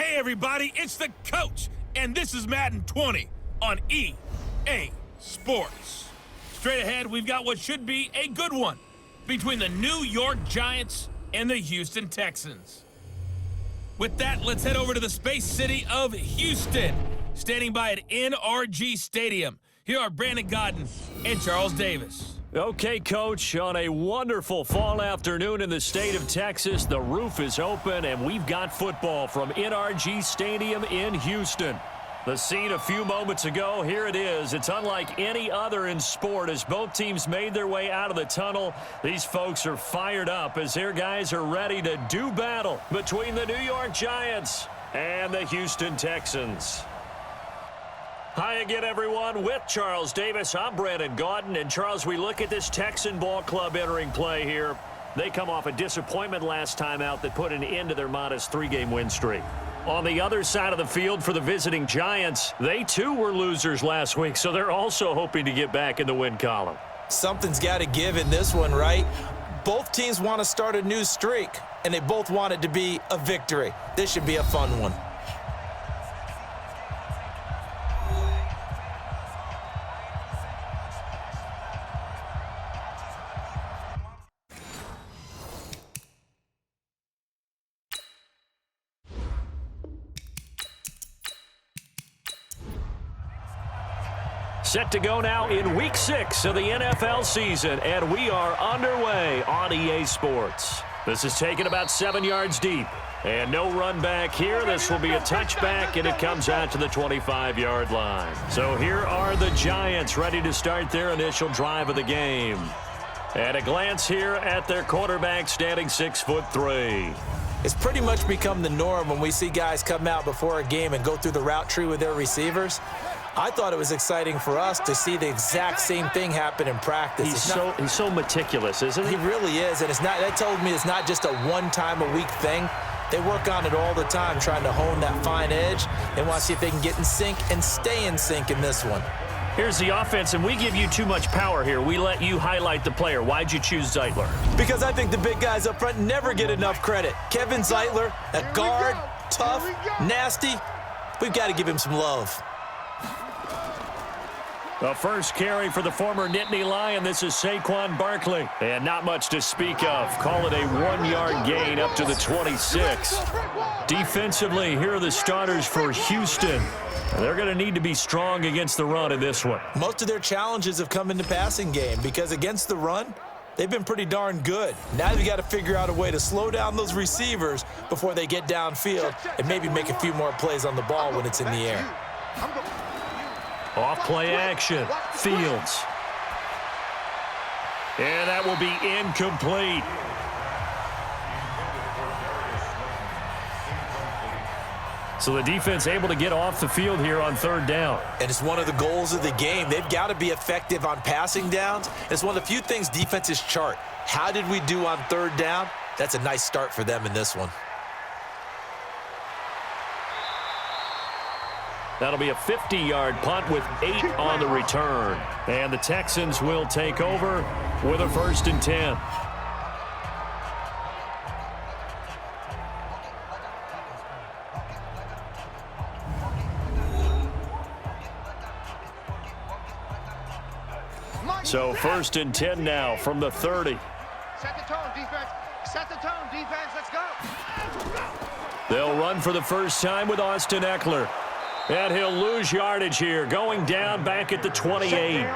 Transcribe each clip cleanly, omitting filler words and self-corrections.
Hey everybody, it's the coach, and this is Madden 20 on EA Sports. Straight ahead, we've got what should be a good one between the New York Giants and the Houston Texans. With that, let's head over to the space city of Houston. Standing by at NRG Stadium, here are Brandon Godden and Charles Davis. Okay, Coach, on a wonderful fall afternoon in the state of Texas, the roof is open, and we've got football from NRG Stadium in Houston. The scene a few moments ago, here it is. It's unlike any other in sport as both teams made their way out of the tunnel. These folks are fired up as their guys are ready to do battle between the New York Giants and the Houston Texans. Hi again, everyone. With Charles Davis, I'm Brandon Godden. And, Charles, we look at this Texan ball club entering play here. They come off a disappointment last time out that put an end to their modest 3-game win streak. On the other side of the field for the visiting Giants, they too were losers last week, so they're also hoping to get back in the win column. Something's got to give in this one, right? Both teams want to start a new streak, and they both want it to be a victory. This should be a fun one. Set to go now in Week 6 of the NFL season, and we are underway on EA Sports. This is taken about 7 yards deep, and no run back here. This will be a touchback, and it comes out to the 25-yard line. So here are the Giants ready to start their initial drive of the game. At a glance here at their quarterback, standing 6'3". It's pretty much become the norm when we see guys come out before a game and go through the route tree with their receivers. I thought it was exciting for us to see the exact same thing happen in practice. He's so meticulous, isn't he? He really is, and that told me it's not just a one-time-a-week thing. They work on it all the time, trying to hone that fine edge. They want to see if they can get in sync and stay in sync in this one. Here's the offense, and we give you too much power here. We let you highlight the player. Why'd you choose Zeitler? Because I think the big guys up front never get enough credit. Kevin Zeitler, a guard, tough, nasty. We've got to give him some love. The first carry for the former Nittany Lion. This is Saquon Barkley. And not much to speak of. Call it a 1-yard gain up to the 26. Defensively, here are the starters for Houston. They're going to need to be strong against the run in this one. Most of their challenges have come in the passing game because against the run, they've been pretty darn good. Now they've got to figure out a way to slow down those receivers before they get downfield and maybe make a few more plays on the ball when it's in the air. Off play action, Fields. And that will be incomplete. So the defense able to get off the field here on 3rd down. And it's one of the goals of the game. They've got to be effective on passing downs. It's one of the few things defenses chart. How did we do on 3rd down? That's a nice start for them in this one. That'll be a 50-yard punt with 8 on the return. And the Texans will take over with a 1st and 10. So 1st and 10 now from the 30. Set the tone, defense. Set the tone, defense. Let's go. They'll run for the first time with Austin Eckler. And he'll lose yardage here, going down back at the 28.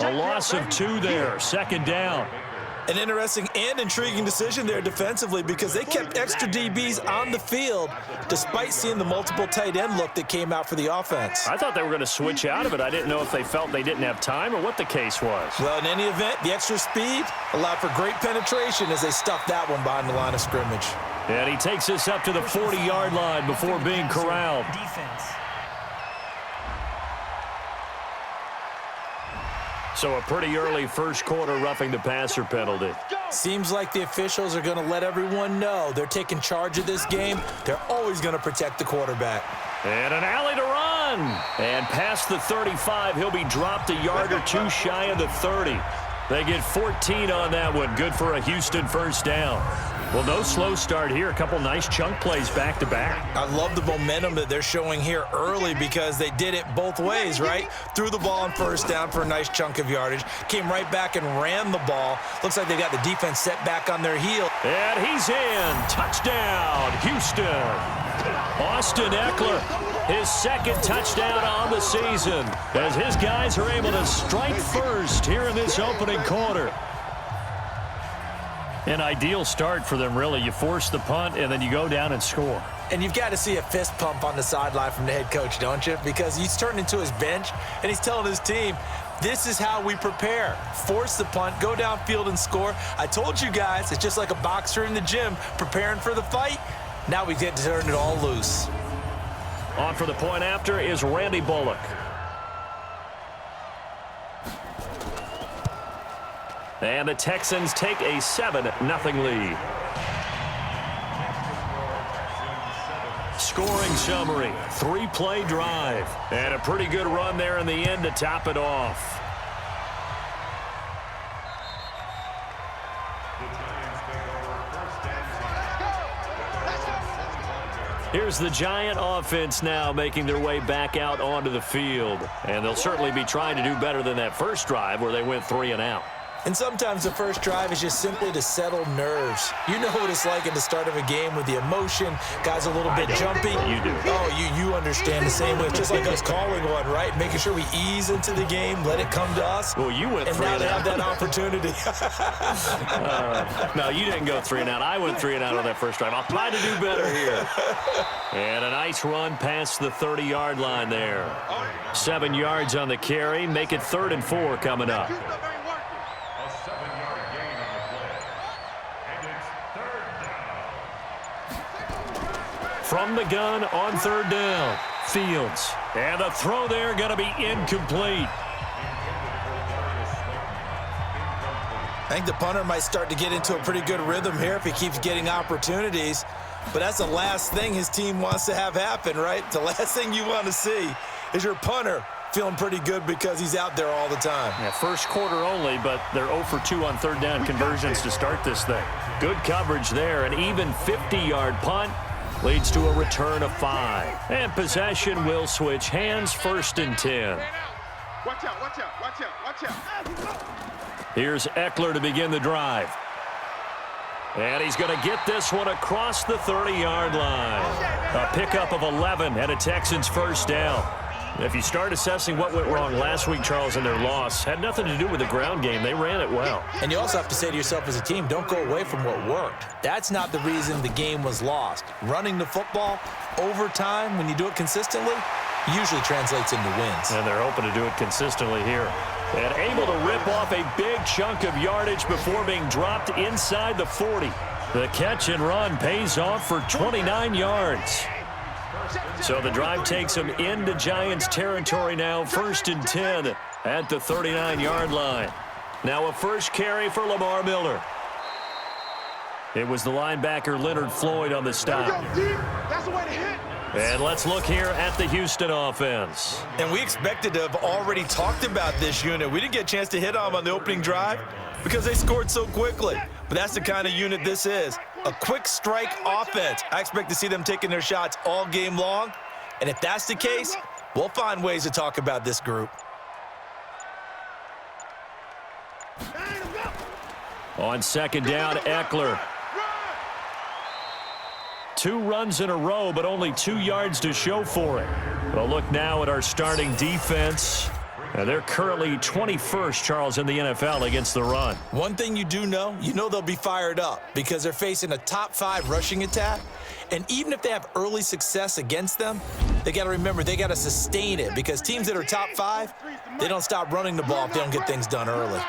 A loss of 2 there, 2nd down. An interesting and intriguing decision there defensively because they kept extra DBs on the field despite seeing the multiple tight end look that came out for the offense. I thought they were going to switch out of it. I didn't know if they felt they didn't have time or what the case was. Well, in any event, the extra speed allowed for great penetration as they stuffed that one behind the line of scrimmage. And he takes this up to the 40-yard line before being corralled. Defense. So a pretty early first quarter roughing the passer penalty. Seems like the officials are going to let everyone know they're taking charge of this game. They're always going to protect the quarterback. And an alley to run. And past the 35, he'll be dropped a yard or 2 shy of the 30. They get 14 on that one. Good for a Houston first down. Well, no slow start here. A couple nice chunk plays back-to-back. I love the momentum that they're showing here early because they did it both ways, right? Threw the ball on first down for a nice chunk of yardage, came right back and ran the ball. Looks like they got the defense set back on their heel. And he's in. Touchdown, Houston. Austin Eckler, his second touchdown on the season as his guys are able to strike first here in this opening quarter. An ideal start for them, really. You force the punt, and then you go down and score. And you've got to see a fist pump on the sideline from the head coach, don't you? Because he's turned into his bench, and he's telling his team, this is how we prepare. Force the punt, go downfield and score. I told you guys, it's just like a boxer in the gym preparing for the fight. Now we get to turn it all loose. On for the point after is Randy Bullock. And the Texans take a 7-0 lead. Scoring summary, 3-play drive. And a pretty good run there in the end to top it off. Here's the Giant offense now making their way back out onto the field. And they'll certainly be trying to do better than that first drive where they went 3 and out. And sometimes the first drive is just simply to settle nerves. You know what it's like at the start of a game with the emotion. Guys a little bit jumpy. You do. Oh, you understand the same way. It's just like us calling one, right? Making sure we ease into the game, let it come to us. Well, you went 3 and and now out. they have that opportunity. No, you didn't go 3 and out. I went 3 and out on that first drive. I'll try to do better here. And a nice run past the 30-yard line there. 7 yards on the carry. Make it 3rd and 4 coming up. From the gun on 3rd down, Fields. And the throw there going to be incomplete. I think the punter might start to get into a pretty good rhythm here if he keeps getting opportunities. But that's the last thing his team wants to have happen, right? The last thing you want to see is your punter feeling pretty good because he's out there all the time. Yeah, first quarter only, but they're 0 for 2 on 3rd down conversions to start this thing. Good coverage there. An even 50-yard punt leads to a return of 5. And possession will switch hands, 1st and 10. Watch out, watch out, watch out, watch out. Here's Eckler to begin the drive. And he's going to get this one across the 30-yard line. A pickup of 11 and a Texans first down. If you start assessing what went wrong last week, Charles, in their loss, had nothing to do with the ground game. They ran it well. And you also have to say to yourself as a team, don't go away from what worked. That's not the reason the game was lost. Running the football over time, when you do it consistently, usually translates into wins. And they're hoping to do it consistently here. And able to rip off a big chunk of yardage before being dropped inside the 40. The catch and run pays off for 29 yards. So the drive takes them into Giants territory now, 1st and 10 at the 39-yard line. Now a first carry for Lamar Miller. It was the linebacker Leonard Floyd on the stop. That's the way to hit. And let's look here at the Houston offense. And we expected to have already talked about this unit. We didn't get a chance to hit on them on the opening drive because they scored so quickly. But that's the kind of unit this is. A quick strike offense. I expect to see them taking their shots all game long. And if that's the case, we'll find ways to talk about this group. On 2nd down, Eckler. 2 runs in a row, but only 2 yards to show for it. Well, look now at our starting defense. They're currently 21st, Charles, in the NFL against the run. One thing you do know, they'll be fired up because they're facing a top 5 rushing attack. And even if they have early success against them, they got to remember they got to sustain it because teams that are top 5, they don't stop running the ball if they don't get things done early.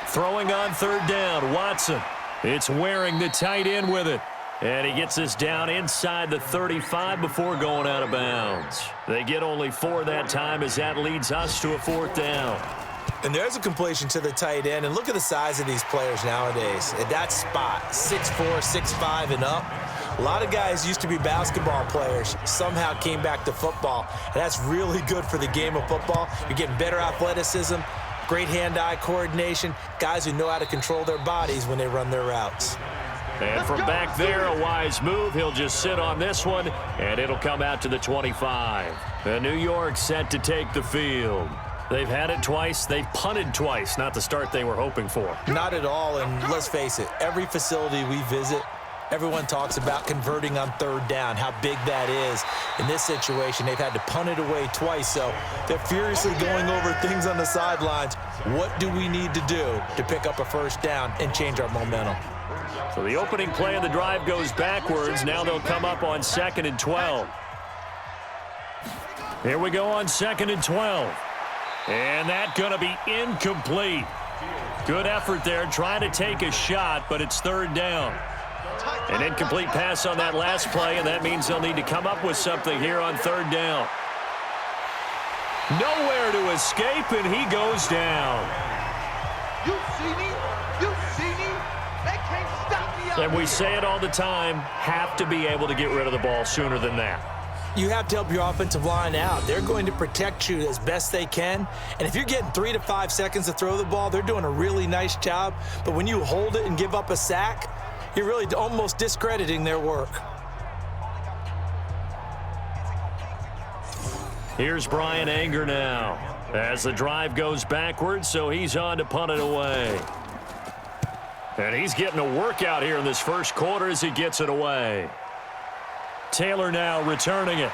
Throwing on 3rd down, Watson. It's Waring, the tight end, with it. And he gets us down inside the 35 before going out of bounds. They get only 4 that time as that leads us to a 4th down. And there's a completion to the tight end. And look at the size of these players nowadays. At that spot, 6'4", 6'5", and up. A lot of guys used to be basketball players, somehow came back to football. And that's really good for the game of football. You're getting better athleticism, great hand-eye coordination, guys who know how to control their bodies when they run their routes. And from back there, a wise move. He'll just sit on this one, and it'll come out to the 25. And New York set to take the field. They've had it twice. They've punted twice. Not the start they were hoping for. Not at all, and let's face it, every facility we visit, everyone talks about converting on third down, how big that is. In this situation, they've had to punt it away twice, so they're furiously going over things on the sidelines. What do we need to do to pick up a first down and change our momentum? So the opening play of the drive goes backwards. Now they'll come up on 2nd and 12. Here we go on 2nd and 12. And that's going to be incomplete. Good effort there, trying to take a shot, but it's third down. An incomplete pass on that last play, and that means they'll need to come up with something here on third down. Nowhere to escape, and he goes down. You see me? You see me? They can't stop me. And we say it all the time, have to be able to get rid of the ball sooner than that. You have to help your offensive line out. They're going to protect you as best they can. And if you're getting 3 to 5 seconds to throw the ball, they're doing a really nice job. But when you hold it and give up a sack, you're really almost discrediting their work. Here's Brian Anger now as the drive goes backwards, so he's on to punt it away. And he's getting a workout here in this first quarter as he gets it away. Taylor now returning it.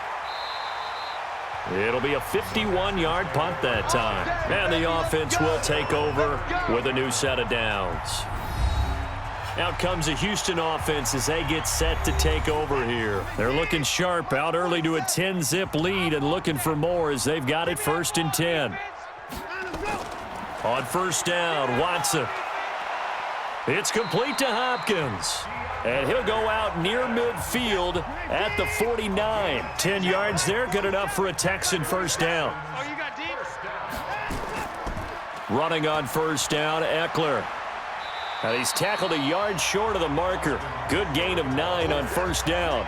It'll be a 51-yard punt that time. And the offense will take over with a new set of downs. Out comes the Houston offense as they get set to take over here. They're looking sharp, out early to a 10-zip lead and looking for more as they've got it 1st and 10. On first down, Watson. It's complete to Hopkins. And he'll go out near midfield at the 49. 10 yards there, good enough for a Texan first down. Oh, you got deep? Running on first down, Eckler. And he's tackled a yard short of the marker. Good gain of 9 on first down.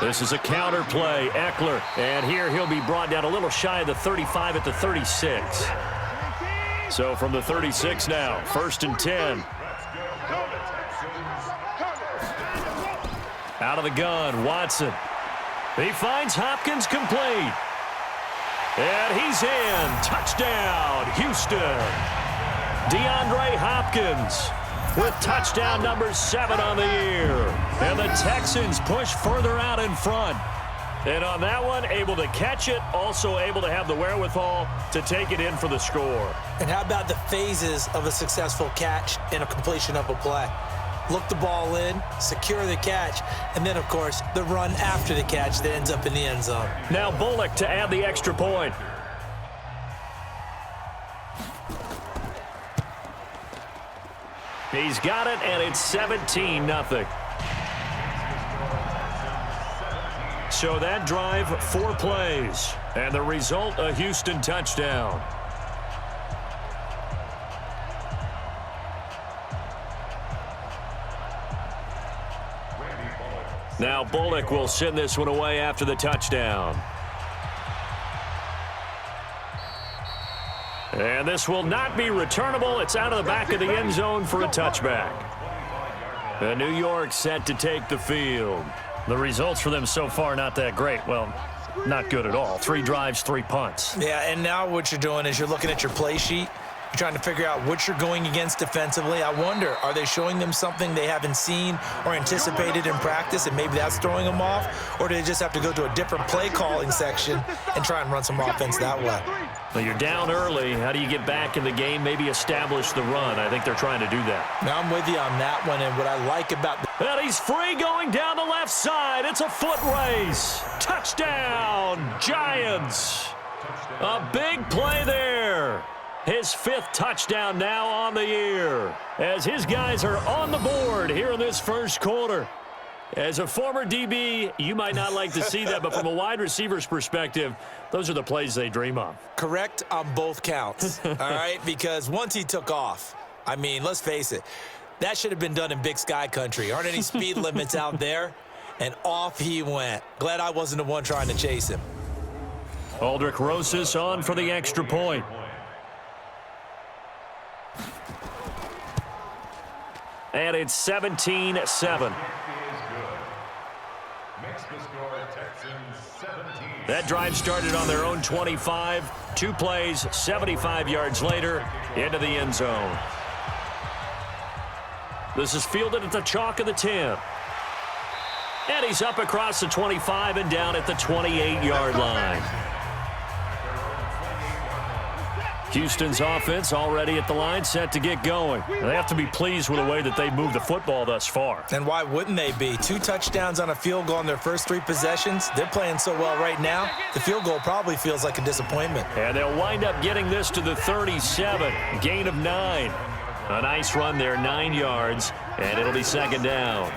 This is a counter play, Eckler. And here he'll be brought down a little shy of the 35 at the 36. So from the 36 now, 1st and 10. Out of the gun, Watson. He finds Hopkins complete. And he's in. Touchdown, Houston. DeAndre Hopkins with touchdown number 7 on the year. And the Texans push further out in front. And on that one, able to catch it, also able to have the wherewithal to take it in for the score. And how about the phases of a successful catch and a completion of a play? Look the ball in, secure the catch, and then, of course, the run after the catch that ends up in the end zone. Now Bullock to add the extra point. He's got it, and it's 17-0. So that drive, 4 plays, and the result, a Houston touchdown. Now Bullock will send this one away after the touchdown. And this will not be returnable. It's out of the back of the end zone for a touchback. And New York set to take the field. The results for them so far not that great. Well, not good at all. 3 drives, 3 punts. Yeah, and now what you're doing is you're looking at your play sheet. You're trying to figure out what you're going against defensively. I wonder, are they showing them something they haven't seen or anticipated in practice, and maybe that's throwing them off? Or do they just have to go to a different play calling section and try and run some offense that way? Well, you're down early. How do you get back in the game? Maybe establish the run. I think they're trying to do that. Now I'm with you on that one, and what I like about And he's free going down the left side. It's a foot race. Touchdown, Giants. A big play there. His 5th touchdown now on the year as his guys are on the board here in this first quarter. As a former DB, you might not like to see that, but from a wide receiver's perspective, those are the plays they dream of. correct on both counts, all right? Because once he took off, I mean, let's face it, that should have been done in Big Sky country. Aren't any speed limits out there? And off he went. Glad I wasn't the one trying to chase him. Aldrich Rosas on for the extra point. And it's 17-7. That drive started on their own 25. 2 plays, 75 yards later, into the end zone. This is fielded at the chalk of the 10. And he's up across the 25 and down at the 28-yard line. Houston's offense already at the line, set to get going. They have to be pleased with the way that they moved the football thus far. And why wouldn't they be? 2 touchdowns on a field goal in their first 3 possessions. They're playing so well right now, the field goal probably feels like a disappointment. And they'll wind up getting this to the 37, gain of 9. A nice run there, 9 yards, and it'll be second down.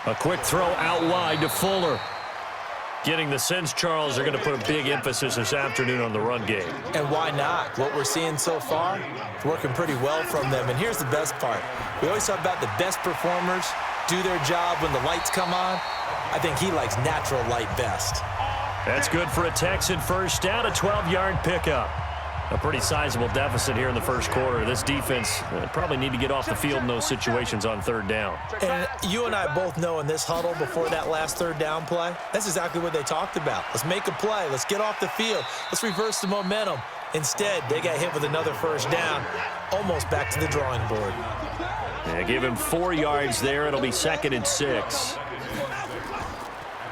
A quick throw out wide to Fuller. Getting the sense Charles are going to put a big emphasis this afternoon on the run game. And why not? What we're seeing so far, it's working pretty well from them. And here's the best part. We always talk about the best performers do their job when the lights come on. I think he likes natural light best. That's good for a Texan first down, a 12-yard pickup. A pretty sizable deficit here in the first quarter. This defense probably need to get off the field in those situations on third down. And you and I both know in this huddle before that last third down play, that's exactly what they talked about. Let's make a play. Let's get off the field. Let's reverse the momentum. Instead, they got hit with another first down, almost back to the drawing board. Yeah, give him 4 yards there. It'll be 2nd and 6.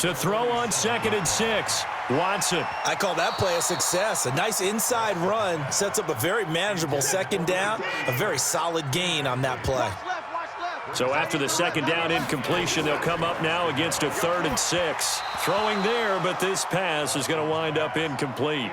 To throw on 2nd and 6. Watson. I call that play a success. A nice inside run sets up a very manageable second down, a very solid gain on that play. So after the second down incompletion, they'll come up now against a 3rd and 6. Throwing there, but this pass is going to wind up incomplete.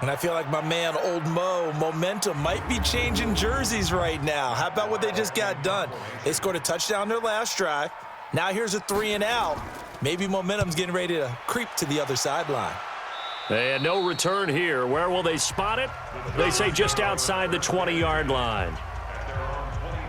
And I feel like my man, Old Mo, momentum might be changing jerseys right now. How about what they just got done? They scored a touchdown their last drive. Now here's a 3 and out. Maybe momentum's getting ready to creep to the other sideline. And no return here. Where will they spot it? They say just outside the 20-yard line.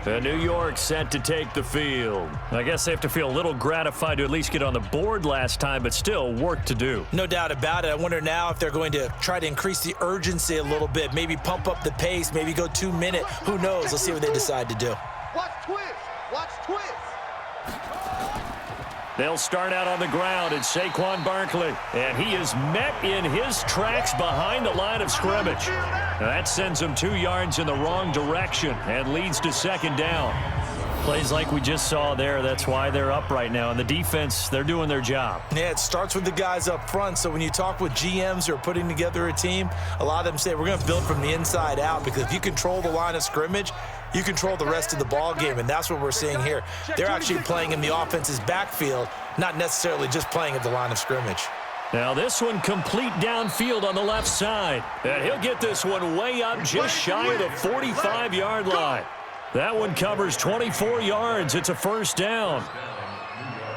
New York set to take the field. I guess they have to feel a little gratified to at least get on the board last time, but still work to do. No doubt about it. I wonder now if they're going to try to increase the urgency a little bit, maybe pump up the pace, maybe go 2-minute. Who knows? Let's see what they decide to do. Watch twist. Watch twist. They'll start out on the ground. It's Saquon Barkley, and he is met in his tracks behind the line of scrimmage. Now that sends him 2 yards in the wrong direction and leads to second down. Plays like we just saw there. That's why they're up right now. And the defense, they're doing their job. Yeah, it starts with the guys up front. So when you talk with GMs who are putting together a team, a lot of them say we're going to build from the inside out, because if you control the line of scrimmage, you control the rest of the ball game, and that's what we're seeing here. They're actually playing in the offense's backfield, not necessarily just playing at the line of scrimmage. Now this one complete downfield on the left side. And he'll get this one way up just shy of the 45-yard line. That one covers 24 yards. It's a first down.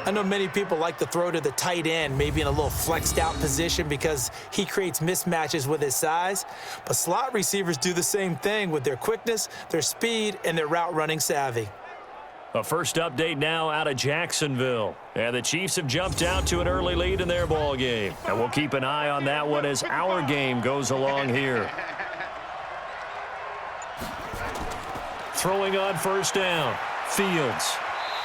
I know many people like to throw to the tight end, maybe in a little flexed out position because he creates mismatches with his size. But slot receivers do the same thing with their quickness, their speed, and their route running savvy. A first update now out of Jacksonville. And the Chiefs have jumped out to an early lead in their ball game. And we'll keep an eye on that one as our game goes along here. Throwing on first down, Fields.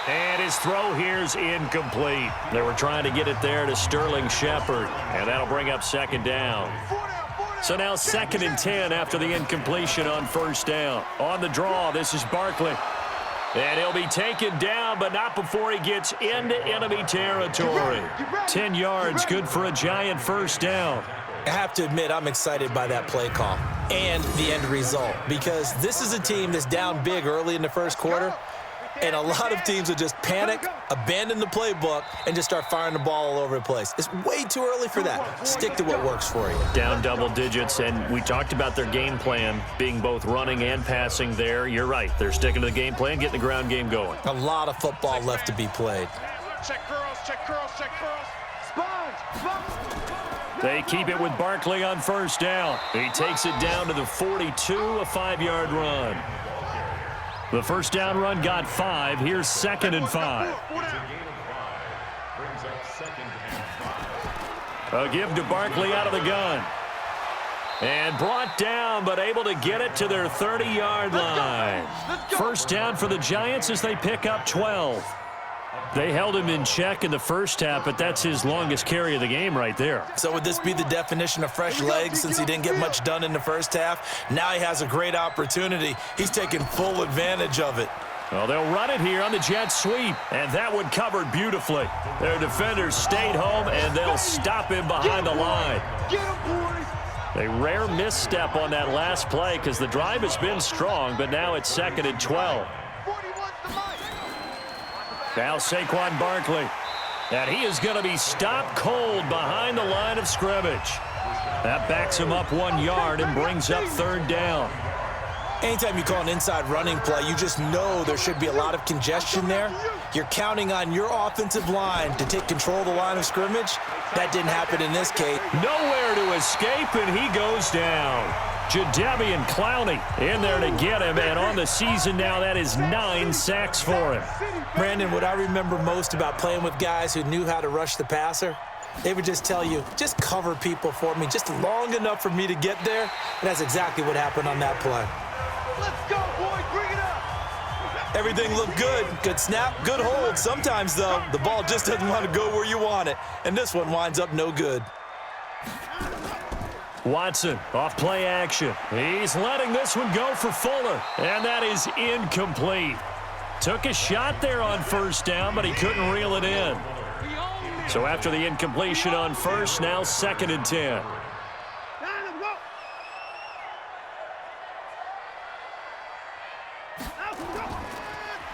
And his throw here's incomplete. They were trying to get it there to Sterling Shepard, and that'll bring up second down. So now 2nd and 10 after the incompletion on first down. On the draw, this is Barkley. And he'll be taken down, but not before he gets into enemy territory. 10 yards, good for a giant first down. I have to admit, I'm excited by that play call and the end result, because this is a team that's down big early in the first quarter, and a lot of teams will just panic, abandon the playbook, and just start firing the ball all over the place. It's way too early for that. Stick to what works for you. Down double digits, and we talked about their game plan being both running and passing there. You're right. They're sticking to the game plan, getting the ground game going. A lot of football left to be played. Check curls, check curls, check curls. Sponge, sponge. They keep it with Barkley on first down. He takes it down to the 42, a 5-yard run. The first down run got 5. Here's 2nd and 5. A give to Barkley out of the gun. And brought down, but able to get it to their 30-yard line. First down for the Giants as they pick up 12. They held him in check in the first half, but that's his longest carry of the game right there. So would this be the definition of fresh legs since he didn't get much done in the first half? Now he has a great opportunity. He's taking full advantage of it. Well, they'll run it here on the jet sweep, and that one covered beautifully. Their defenders stayed home, and they'll stop him behind the line. Get him, boys! A rare misstep on that last play because the drive has been strong, but now it's 2nd and 12. Now Saquon Barkley, and he is going to be stopped cold behind the line of scrimmage. That backs him up 1 yard and brings up 3rd down. Anytime you call an inside running play, you just know there should be a lot of congestion there. You're counting on your offensive line to take control of the line of scrimmage. That didn't happen in this case. Nowhere to escape, and he goes down. Jadeveon Clowney in there to get him, and on the season now, that is 9 sacks for him. Brandon, what I remember most about playing with guys who knew how to rush the passer, they would just tell you, just cover people for me, just long enough for me to get there. And that's exactly what happened on that play. Let's go, boys. Bring it up. Everything looked good. Good snap, good hold. Sometimes, though, the ball just doesn't want to go where you want it. And this one winds up no good. Watson off play action. He's letting this one go for Fuller. And that is incomplete. Took a shot there on first down, but he couldn't reel it in. So after the incompletion on first, now 2nd and 10.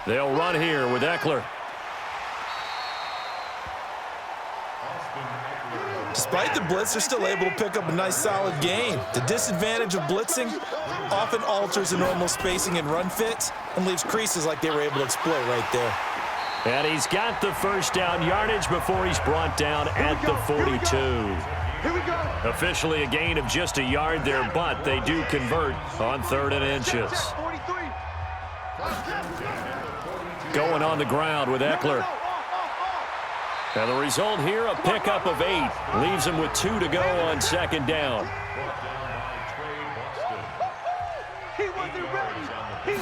They'll run here with Eckler. Despite the blitz, they're still able to pick up a nice, solid gain. The disadvantage of blitzing often alters the normal spacing and run fits and leaves creases like they were able to exploit right there. And he's got the first down yardage before he's brought down at the 42. Here we go. Officially a gain of just a yard there, but they do convert on 3rd and inches. 43. Going on the ground with Eckler. And the result here, a pickup of 8. Leaves him with 2 to go on 2nd down. He wasn't ready.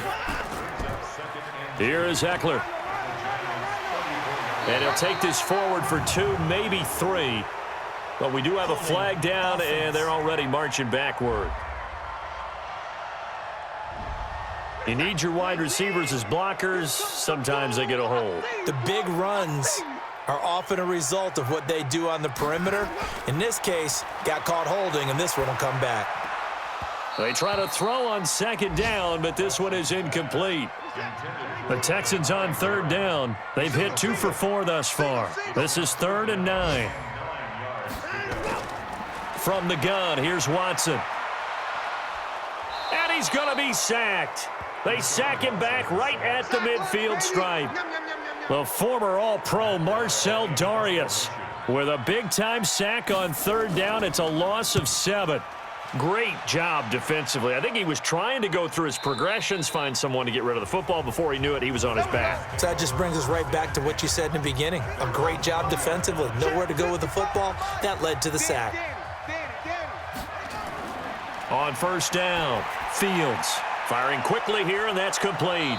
Here is Eckler. And he'll take this forward for 2, maybe 3. But we do have a flag down, and they're already marching backward. You need your wide receivers as blockers. Sometimes they get a hold. The big runs are often a result of what they do on the perimeter. In this case, got caught holding, and this one will come back. They try to throw on 2nd down, but this one is incomplete. The Texans on 3rd down. They've hit 2 for 4 thus far. This is 3rd and 9. From the gun, here's Watson. And he's going to be sacked. They sack him back right at the midfield stripe. The former All-Pro Marcel Darius with a big-time sack on 3rd down. It's a loss of 7. Great job defensively. I think he was trying to go through his progressions, find someone to get rid of the football. Before he knew it, he was on his back. So that just brings us right back to what you said in the beginning. A great job defensively. Nowhere to go with the football. That led to the sack. On 1st down, Fields firing quickly here, and that's complete.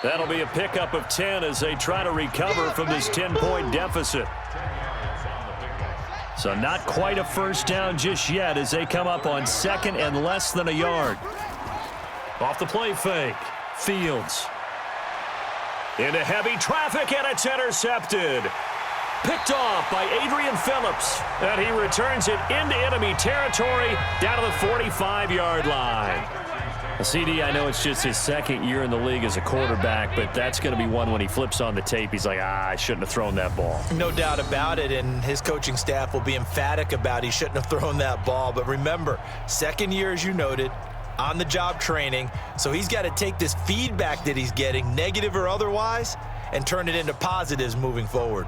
That'll be a pickup of 10 as they try to recover from this 10-point deficit. So not quite a first down just yet as they come up on 2nd and less than a yard. Off the play fake, Fields. Into heavy traffic, and it's intercepted. Picked off by Adrian Phillips, and he returns it into enemy territory down to the 45-yard line. CD, I know it's just his 2nd year in the league as a quarterback, but that's going to be one when he flips on the tape. He's like, I shouldn't have thrown that ball. No doubt about it, and his coaching staff will be emphatic about he shouldn't have thrown that ball. But remember, 2nd year, as you noted, on-the-job training, so he's got to take this feedback that he's getting, negative or otherwise, and turn it into positives moving forward.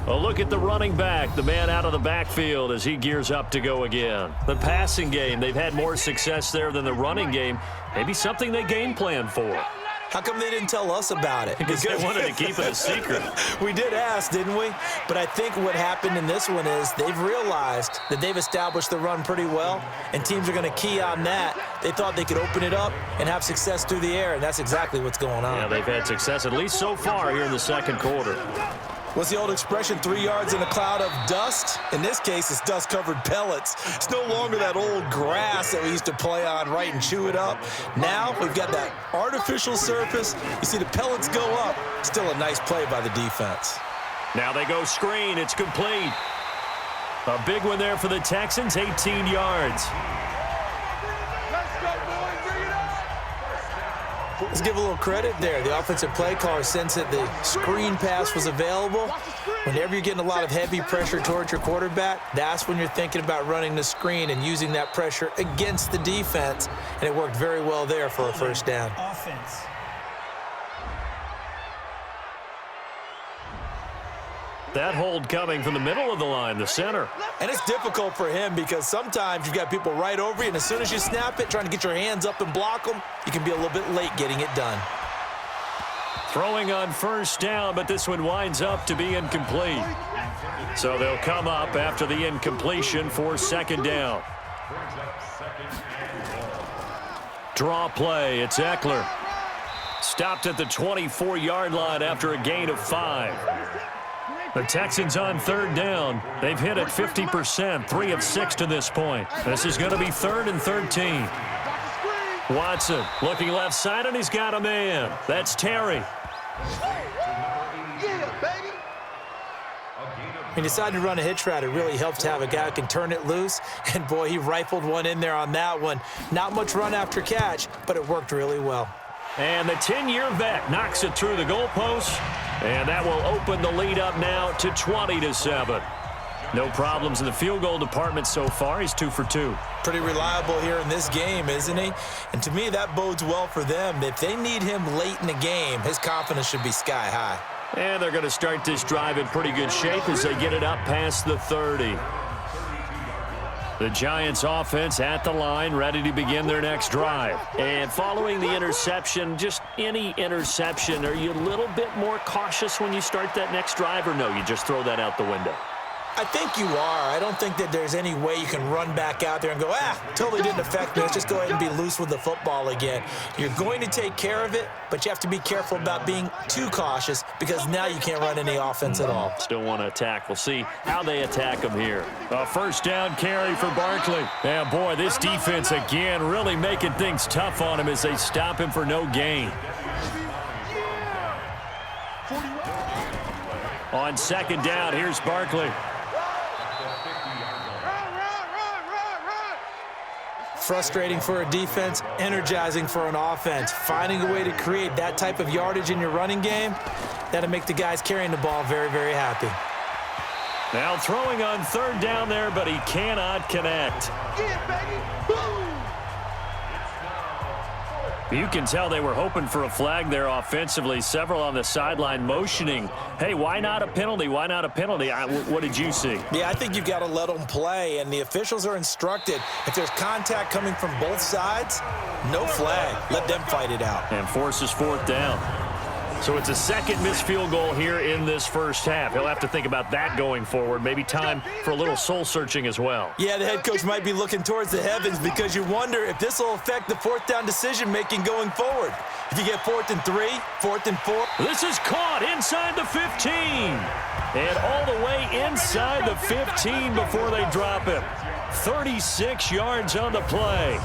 A look at the running back, the man out of the backfield as he gears up to go again. The passing game, they've had more success there than the running game. Maybe something they game plan for. How come they didn't tell us about it? Because they wanted to keep it a secret. We did ask, didn't we? But I think what happened in this one is they've realized that they've established the run pretty well, and teams are going to key on that. They thought they could open it up and have success through the air, and that's exactly what's going on. Yeah, they've had success, at least so far, here in the second quarter. What's the old expression, 3 yards in a cloud of dust? In this case, it's dust-covered pellets. It's no longer that old grass that we used to play on, right, and chew it up. Now we've got that artificial surface. You see the pellets go up. Still a nice play by the defense. Now they go screen. It's complete. A big one there for the Texans, 18 yards. Let's give a little credit there. The offensive play caller sensed that the screen pass was available. Whenever you're getting a lot of heavy pressure towards your quarterback, that's when you're thinking about running the screen and using that pressure against the defense. And it worked very well there for a first down. Offense. That hold coming from the middle of the line, the center. And it's difficult for him because sometimes you've got people right over you, and as soon as you snap it, trying to get your hands up and block them, you can be a little bit late getting it done. Throwing on first down, but this one winds up to be incomplete. So they'll come up after the incompletion for second down. Draw play, it's Eckler. Stopped at the 24-yard line after a gain of 5. The Texans on third down. They've hit it 50%, 3 of 6 to this point. This is going to be 3rd and 13. Watson looking left side, and he's got a man. That's Terry. Yeah, baby. When you decide to run a hitch route, it really helps to have a guy who can turn it loose. And, boy, he rifled one in there on that one. Not much run after catch, but it worked really well. And the 10-year vet knocks it through the goalpost. And that will open the lead up now to 20-7. No problems in the field goal department so far. He's 2 for 2. Pretty reliable here in this game, isn't he? And to me, that bodes well for them. If they need him late in the game, his confidence should be sky high. And they're going to start this drive in pretty good shape as they get it up past the 30. The Giants offense at the line, ready to begin their next drive. And following the interception, just any interception, are you a little bit more cautious when you start that next drive, or no, you just throw that out the window? I think you are. I don't think that there's any way you can run back out there and go, totally didn't affect me. Let's just go ahead and be loose with the football again. You're going to take care of it, but you have to be careful about being too cautious because now you can't run any offense at all. Still want to attack. We'll see how they attack them here. A first down carry for Barkley. And, boy, this defense again really making things tough on him as they stop him for no gain. On second down, here's Barkley. Frustrating for a defense, energizing for an offense. Finding a way to create that type of yardage in your running game, that'll make the guys carrying the ball very, very happy. Now throwing on third down there, but he cannot connect. Yeah, baby. Boom. You can tell they were hoping for a flag there offensively. Several on the sideline motioning, hey, why not a penalty? Why not a penalty? What did you see? Yeah, I think you've got to let them play, and the officials are instructed. If there's contact coming from both sides, no flag. Let them fight it out. And forces fourth down. So it's a second missed field goal here in this first half. He'll have to think about that going forward. Maybe time for a little soul-searching as well. Yeah, the head coach might be looking towards the heavens because you wonder if this will affect the fourth down decision-making going forward. If you get 4th and 3, 4th and 4. This is caught inside the 15. And all the way inside the 15 before they drop it. 36 yards on the play.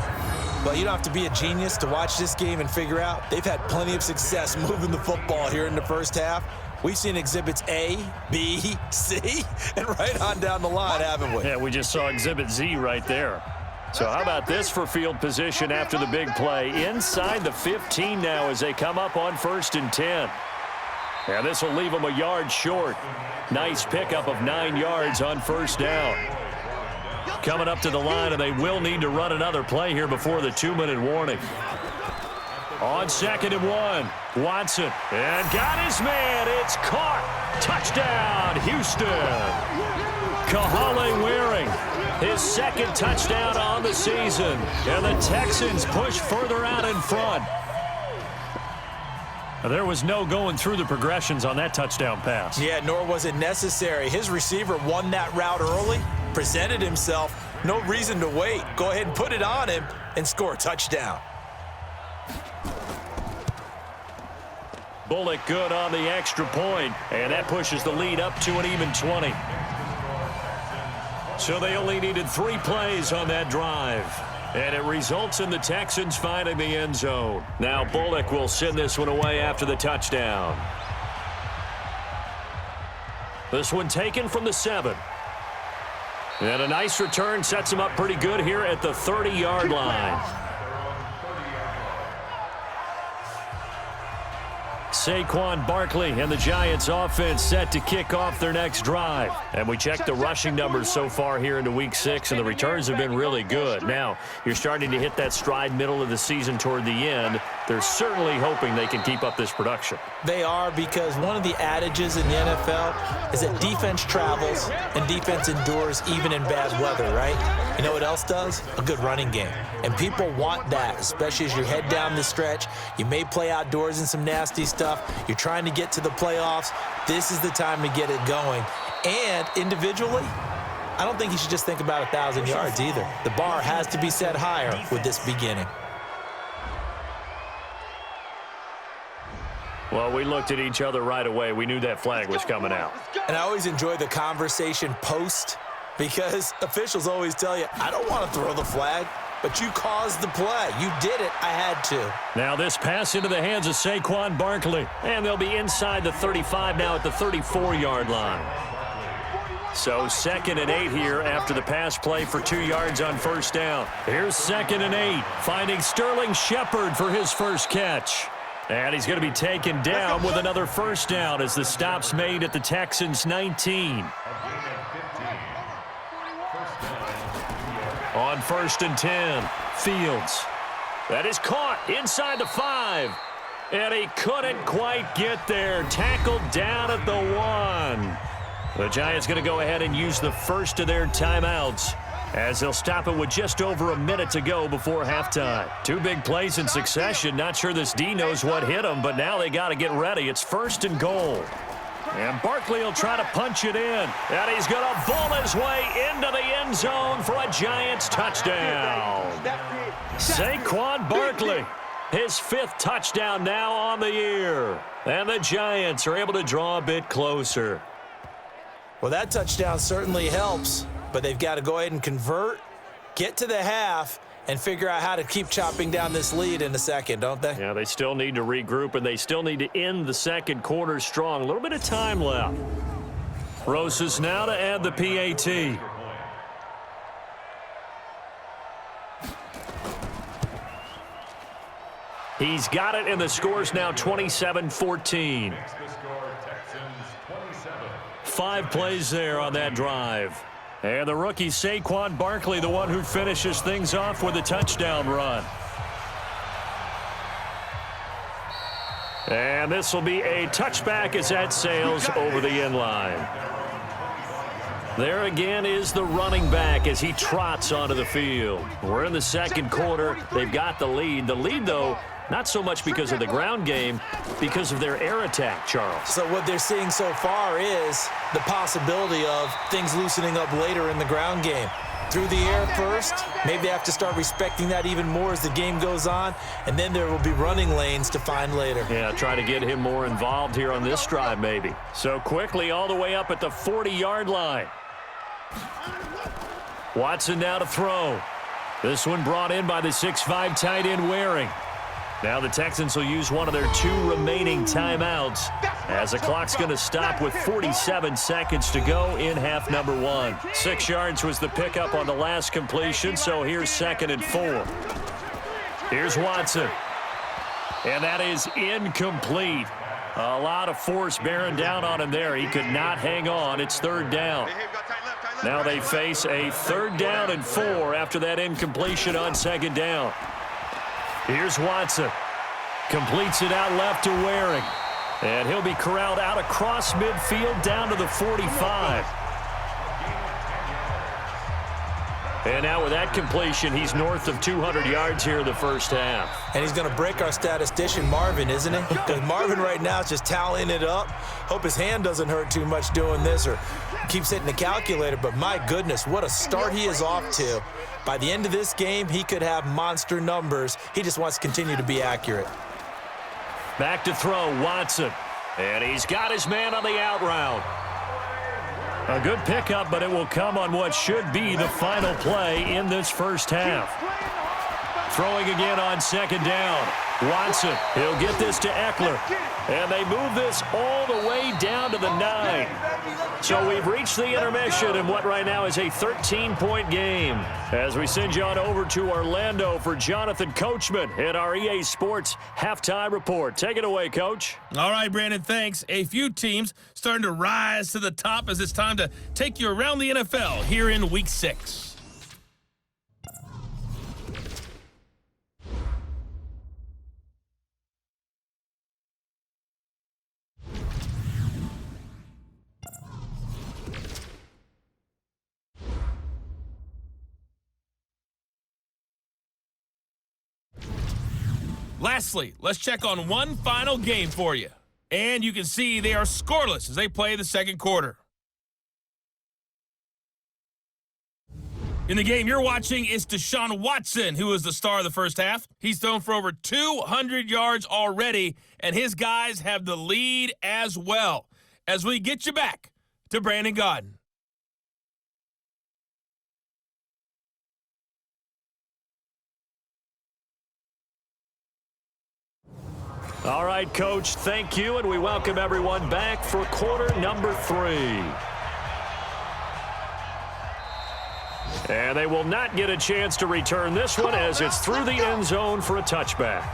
Well, you don't have to be a genius to watch this game and figure out they've had plenty of success moving the football here in the first half. We've seen exhibits A, B, C, and right on down the line, haven't we? Yeah, we just saw exhibit Z right there. So how about this for field position after the big play? Inside the 15 now as they come up on 1st and 10. Yeah, this will leave them a yard short. Nice pickup of 9 yards on first down. Coming up to the line, and they will need to run another play here before the 2-minute warning. On 2nd and 1, Watson, and got his man. It's caught. Touchdown, Houston. Kahale Waring, his second touchdown on the season. And the Texans push further out in front. There was no going through the progressions on that touchdown pass. Yeah, nor was it necessary. His receiver won that route early, presented himself. No reason to wait. Go ahead and put it on him and score a touchdown. Bullock good on the extra point, and that pushes the lead up to an even 20. So they only needed 3 plays on that drive. And it results in the Texans finding the end zone. Now Bullock will send this one away after the touchdown. This one taken from the 7. And a nice return sets him up pretty good here at the 30-yard line. Saquon Barkley and the Giants offense set to kick off their next drive. And we checked the rushing numbers so far here into Week 6, and the returns have been really good. Now, you're starting to hit that stride middle of the season toward the end. They're certainly hoping they can keep up this production. They are, because one of the adages in the NFL is that defense travels and defense endures even in bad weather, right? You know what else does? A good running game. And people want that, especially as you head down the stretch. You may play outdoors in some nasty stuff. You're trying to get to the playoffs. This is the time to get it going. And individually, I don't think you should just think about 1,000 yards either. The bar has to be set higher with this beginning. Well, we looked at each other right away. We knew that flag was coming out. And I always enjoy the conversation post, because officials always tell you, I don't want to throw the flag, but you caused the play. You did it. I had to. Now this pass into the hands of Saquon Barkley. And they'll be inside the 35 now at the 34-yard line. So 2nd and 8 here after the pass play for 2 yards on first down. Here's 2nd and 8, finding Sterling Shepard for his first catch. And he's going to be taken down with another first down as the stop's made at the Texans' 19. On 1st and 10, Fields. That is caught inside the 5. And he couldn't quite get there. Tackled down at the 1. The Giants going to go ahead and use the first of their timeouts, as they'll stop it with just over a minute to go before halftime. 2 big plays in succession. Not sure this D knows what hit him, but now they got to get ready. It's 1st and goal. And Barkley will try to punch it in. And he's going to ball his way into the end zone for a Giants touchdown. Saquon Barkley, his 5th touchdown now on the year. And the Giants are able to draw a bit closer. Well, that touchdown certainly helps, but they've got to go ahead and convert, get to the half, and figure out how to keep chopping down this lead in a second, don't they? Yeah, they still need to regroup, and they still need to end the second quarter strong. A little bit of time left. Rosas now to add the PAT. He's got it, and the score's now 27-14. 5 plays there on that drive. And the rookie Saquon Barkley, the one who finishes things off with a touchdown run. And this will be a touchback as that sails over the end line. There again is the running back as he trots onto the field. We're in the second quarter. They've got the lead. The lead, though, not so much because of the ground game, because of their air attack, Charles. So what they're seeing so far is the possibility of things loosening up later in the ground game. Through the air first, maybe they have to start respecting that even more as the game goes on, and then there will be running lanes to find later. Yeah, try to get him more involved here on this drive maybe. So quickly all the way up at the 40-yard line. Watson now to throw. This one brought in by the 6'5" tight end Waring. Now the Texans will use one of their 2 remaining timeouts as the clock's going to stop with 47 seconds to go in half number 1. 6 yards was the pickup on the last completion, so here's 2nd and 4. Here's Watson. And that is incomplete. A lot of force bearing down on him there. He could not hang on. It's 3rd down. Now they face a 3rd down and 4 after that incompletion on 2nd down. Here's Watson. Completes it out left to Waring. And he'll be corralled out across midfield down to the 45. And now with that completion, he's north of 200 yards here in the first half. And he's going to break our statistician, Marvin, isn't he? Because Marvin right now is just tallying it up. Hope his hand doesn't hurt too much doing this or keeps hitting the calculator. But my goodness, what a start he is off to. By the end of this game, he could have monster numbers. He just wants to continue to be accurate. Back to throw, Watson. And he's got his man on the out route. A good pickup, but it will come on what should be the final play in this first half. Throwing again on second down. Watson, he'll get this to Eckler. And they move this all the way down to the 9. So we've reached the intermission in what right now is a 13-point game. As we send you on over to Orlando for Jonathan Coachman in our EA Sports Halftime Report. Take it away, Coach. All right, Brandon, thanks. A few teams starting to rise to the top as it's time to take you around the NFL here in Week 6. Lastly, let's check on one final game for you. And you can see they are scoreless as they play the second quarter. In the game you're watching is Deshaun Watson, who is the star of the first half. He's thrown for over 200 yards already, and his guys have the lead as well. As we get you back to Brandon Gaudin. All right, Coach, thank you, and we welcome everyone back for quarter number 3. And they will not get a chance to return this one as it's through the end zone for a touchback.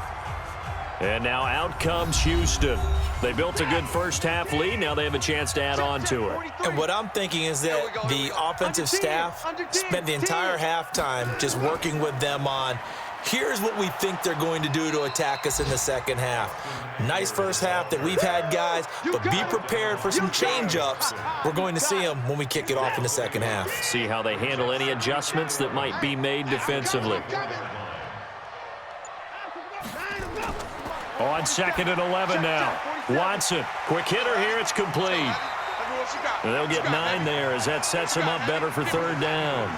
And now out comes Houston. They built a good first half lead. Now they have a chance to add on to it. And what I'm thinking is that the offensive staff spent the entire halftime just working with them on here's what we think they're going to do to attack us in the second half. Nice first half that we've had, guys, but be prepared for some change-ups. We're going to see them when we kick it off in the second half. See how they handle any adjustments that might be made defensively. On 2nd and 11 now. Watson, quick hitter here, it's complete. And they'll get 9 there as that sets them up better for third down.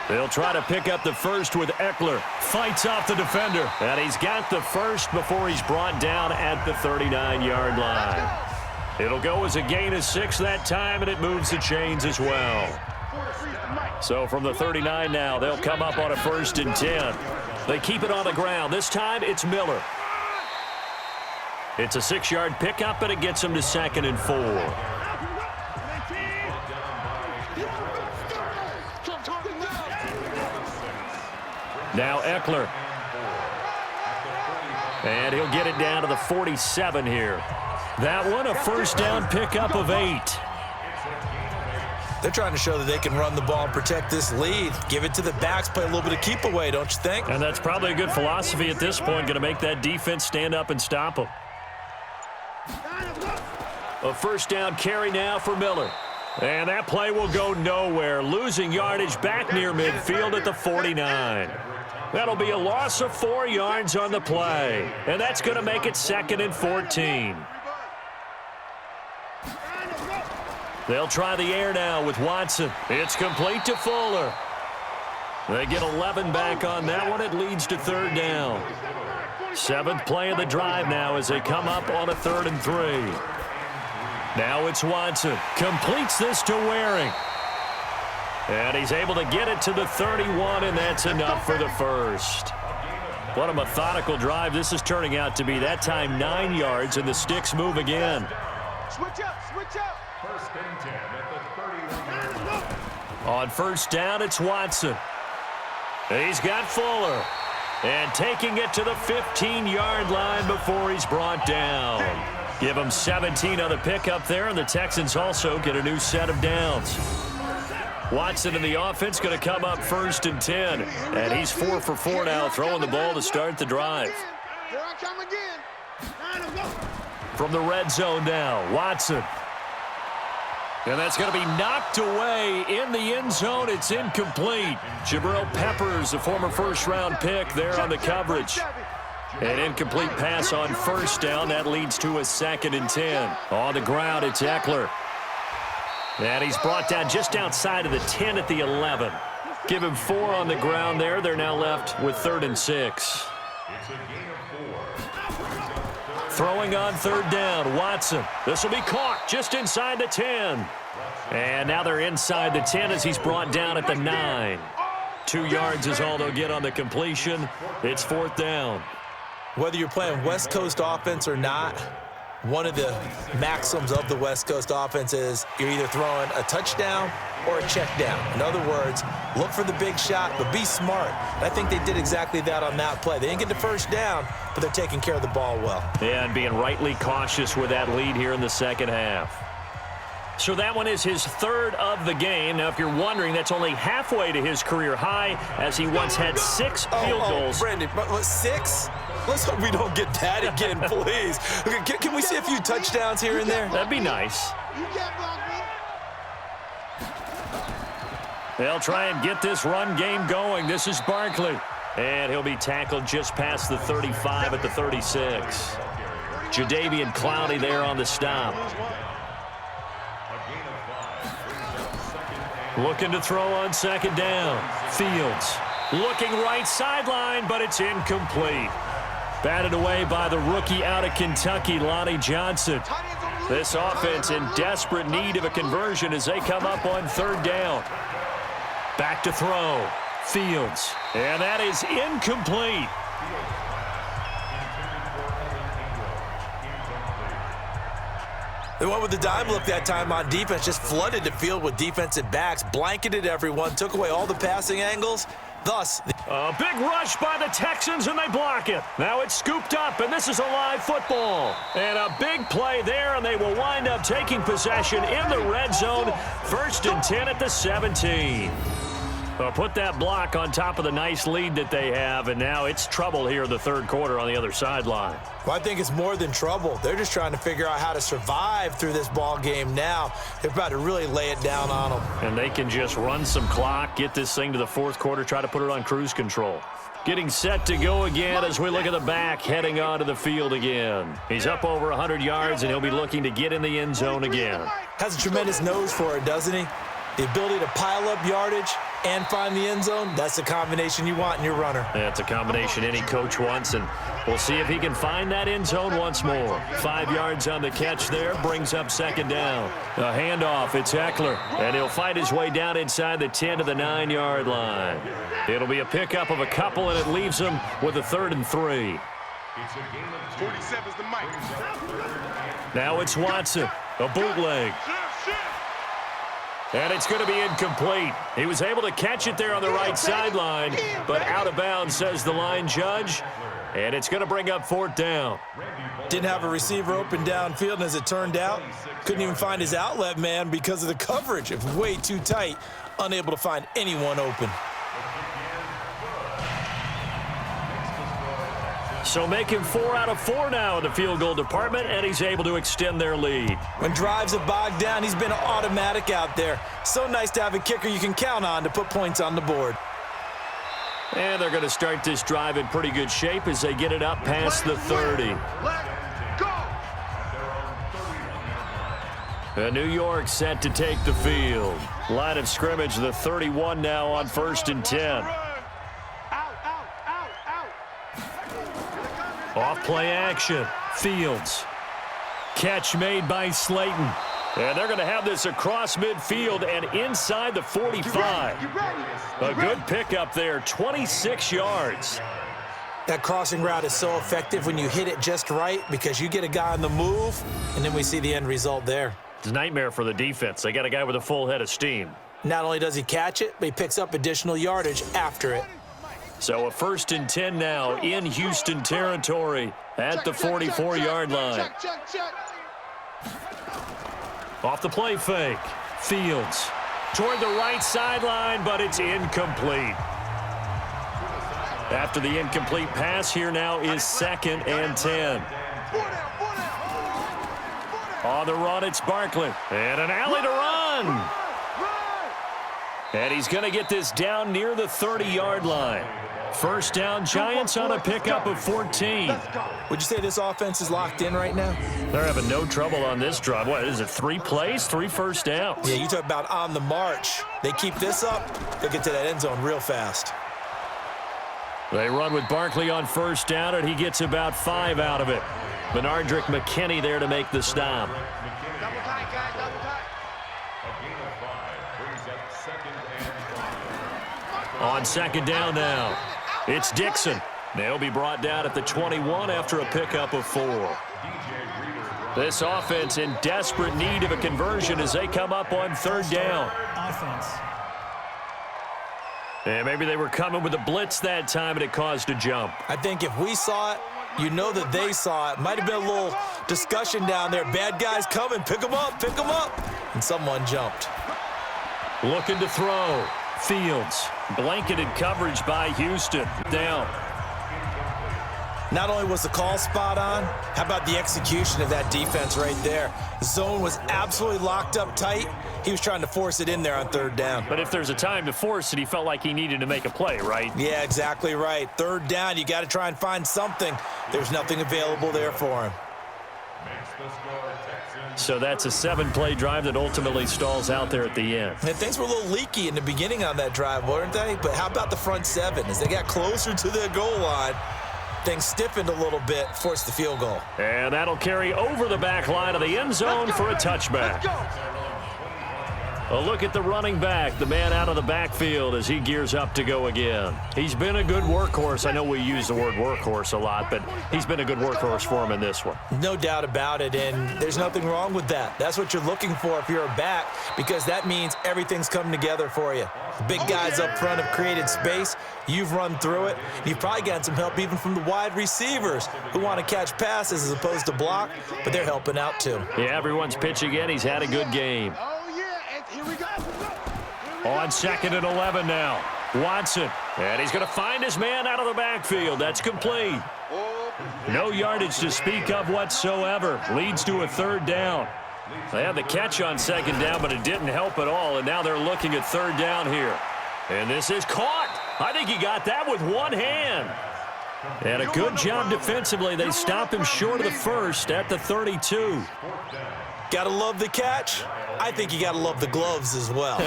They'll try to pick up the first with Eckler. Fights off the defender. And he's got the first before he's brought down at the 39-yard line. It'll go as a gain of 6 that time, and it moves the chains as well. So from the 39 now, they'll come up on a 1st and 10. They keep it on the ground. This time, it's Miller. It's a 6-yard pickup, and it gets them to 2nd and 4. Now Eckler. And he'll get it down to the 47 here. That one, a first down pickup of 8. They're trying to show that they can run the ball and protect this lead. Give it to the backs, play a little bit of keep away, don't you think? And that's probably a good philosophy at this point, going to make that defense stand up and stop them. A first down carry now for Miller. And that play will go nowhere, losing yardage back near midfield at the 49. That'll be a loss of 4 yards on the play. And that's going to make it 2nd and 14. They'll try the air now with Watson. It's complete to Fuller. They get 11 back on that one. It leads to 3rd down. 7th play of the drive now as they come up on a 3rd and 3. Now it's Watson. Completes this to Waring. And he's able to get it to the 31, and that's enough for the first. What a methodical drive this is turning out to be. That time 9 yards, and the sticks move again. Switch up, switch up. 1st and 10 at the 31-yard line. On 1st down, it's Watson. He's got Fuller. And taking it to the 15-yard line before he's brought down. Give him 17 on the pickup there, and the Texans also get a new set of downs. Watson in the offense going to come up 1st and 10. And he's 4 for 4 now, throwing the ball to start the drive. Here I come again. From the red zone now, Watson. And that's going to be knocked away in the end zone. It's incomplete. Jabril Peppers, a former first-round pick there on the coverage. An incomplete pass on 1st down. That leads to a 2nd and 10. On the ground, it's Eckler. And he's brought down just outside of the 10 at the 11. Give him 4 on the ground there. They're now left with 3rd and 6. Throwing on 3rd down, Watson. This will be caught just inside the 10. And now they're inside the 10 as he's brought down at the 9. 2 yards is all they'll get on the completion. It's 4th down. Whether you're playing West Coast offense or not, one of the maxims of the West Coast offense is you're either throwing a touchdown or a check down. In other words, look for the big shot, but be smart. And I think they did exactly that on that play. They didn't get the 1st down, but they're taking care of the ball well. Yeah, and being rightly cautious with that lead here in the 2nd half. So that one is his 3rd of the game. Now, if you're wondering, that's only halfway to his career high, as he once had 6 field goals. Brandon, what, 6? Let's hope we don't get that again, please. Okay, can we see a few touchdowns here and there? That'd be nice. You can't block me. They'll try and get this run game going. This is Barkley. And he'll be tackled just past the 35 at the 36. Jadeveon Clowney there on the stop. Looking to throw on 2nd down. Fields looking right sideline, but it's incomplete. Batted away by the rookie out of Kentucky, Lonnie Johnson. This offense in desperate need of a conversion as they come up on 3rd down. Back to throw. Fields. And that is incomplete. They went with the dime look that time on defense, just flooded the field with defensive backs, blanketed everyone, took away all the passing angles. Thus, a big rush by the Texans, and they block it. Now it's scooped up, and this is a live football. And a big play there, and they will wind up taking possession in the red zone. 1st and 10 at the 17. Put that block on top of the nice lead that they have, and now it's trouble here in the 3rd quarter on the other sideline. Well, I think it's more than trouble. They're just trying to figure out how to survive through this ball game now. They're about to really lay it down on them. And they can just run some clock, get this thing to the 4th quarter, try to put it on cruise control. Getting set to go again as we look at the back, heading onto the field again. He's up over 100 yards, and he'll be looking to get in the end zone again. Has a tremendous nose for it, doesn't he? The ability to pile up yardage and find the end zone, that's the combination you want in your runner. That's a combination any coach wants, and we'll see if he can find that end zone once more. 5 yards on the catch there, brings up 2nd down. A handoff, it's Eckler, and he'll fight his way down inside the 10 to the 9-yard line. It'll be a pickup of a couple, and it leaves him with a 3rd and 3. 47's the mic. Now it's Watson, a bootleg. And it's going to be incomplete. He was able to catch it there on the right sideline, but out of bounds, says the line judge. And it's going to bring up 4th down. Didn't have a receiver open downfield, and as it turned out, couldn't even find his outlet man because of the coverage. It was way too tight, unable to find anyone open. So making 4 out of 4 now in the field goal department, and he's able to extend their lead. When drives have bogged down, he's been automatic out there. So nice to have a kicker you can count on to put points on the board. And they're going to start this drive in pretty good shape as they get it up past the 30. Let's go. New York set to take the field. Line of scrimmage, the 31 now on 1st and 10. Off play action. Fields. Catch made by Slayton. And they're going to have this across midfield and inside the 45. A good pickup there, 26 yards. That crossing route is so effective when you hit it just right because you get a guy on the move, and then we see the end result there. It's a nightmare for the defense. They got a guy with a full head of steam. Not only does he catch it, but he picks up additional yardage after it. So a 1st and 10 now in Houston territory at the 44-yard line. Off the play fake. Fields toward the right sideline, but it's incomplete. After the incomplete pass, here now is 2nd and 10. On the run, it's Barkley. And an alley to run. And he's going to get this down near the 30-yard line. First down, Giants on a pickup of 14. Would you say this offense is locked in right now? They're having no trouble on this drive. What is it, 3 plays, 3 first downs? Yeah, you talk about on the march. They keep this up, they'll get to that end zone real fast. They run with Barkley on first down, and he gets about 5 out of it. Benardrick McKinney there to make the stop. Double tight, guys, double tight. A gain of 5 brings up 2nd and 5. On 2nd down now, it's Dixon. They'll be brought down at the 21 after a pickup of 4. This offense in desperate need of a conversion as they come up on 3rd down. Offense. And maybe they were coming with a blitz that time, and it caused a jump. I think if we saw it, you know that they saw it. Might have been a little discussion down there. Bad guys coming. Pick them up. Pick them up. And someone jumped. Looking to throw. Fields. Blanketed coverage by Houston. Down. Not only was the call spot on, how about the execution of that defense right there? The zone was absolutely locked up tight. He was trying to force it in there on 3rd down. But if there's a time to force it, he felt like he needed to make a play, right? Yeah, exactly right. 3rd down, you got to try and find something. There's nothing available there for him. So that's a 7-play drive that ultimately stalls out there at the end. And things were a little leaky in the beginning on that drive, weren't they? But how about the front 7? As they got closer to their goal line, things stiffened a little bit, forced the field goal. And that'll carry over the back line of the end zone for a touchback. A look at the running back, the man out of the backfield as he gears up to go again. He's been a good workhorse. I know we use the word workhorse a lot, but he's been a good workhorse for him in this one. No doubt about it, and there's nothing wrong with that. That's what you're looking for if you're a back, because that means everything's coming together for you. The big guys up front have created space. You've run through it. You've probably gotten some help even from the wide receivers who want to catch passes as opposed to block, but they're helping out too. Yeah, everyone's pitching in. He's had a good game. Here we go. On 2nd and 11 now. Watson. And he's going to find his man out of the backfield. That's complete. No yardage to speak of whatsoever. Leads to a 3rd down. They had the catch on 2nd down, but it didn't help at all. And now they're looking at 3rd down here. And this is caught. I think he got that with one hand. And a good job defensively. They stop him short of the 1st at the 32. Gotta love the catch. I think you gotta love the gloves as well.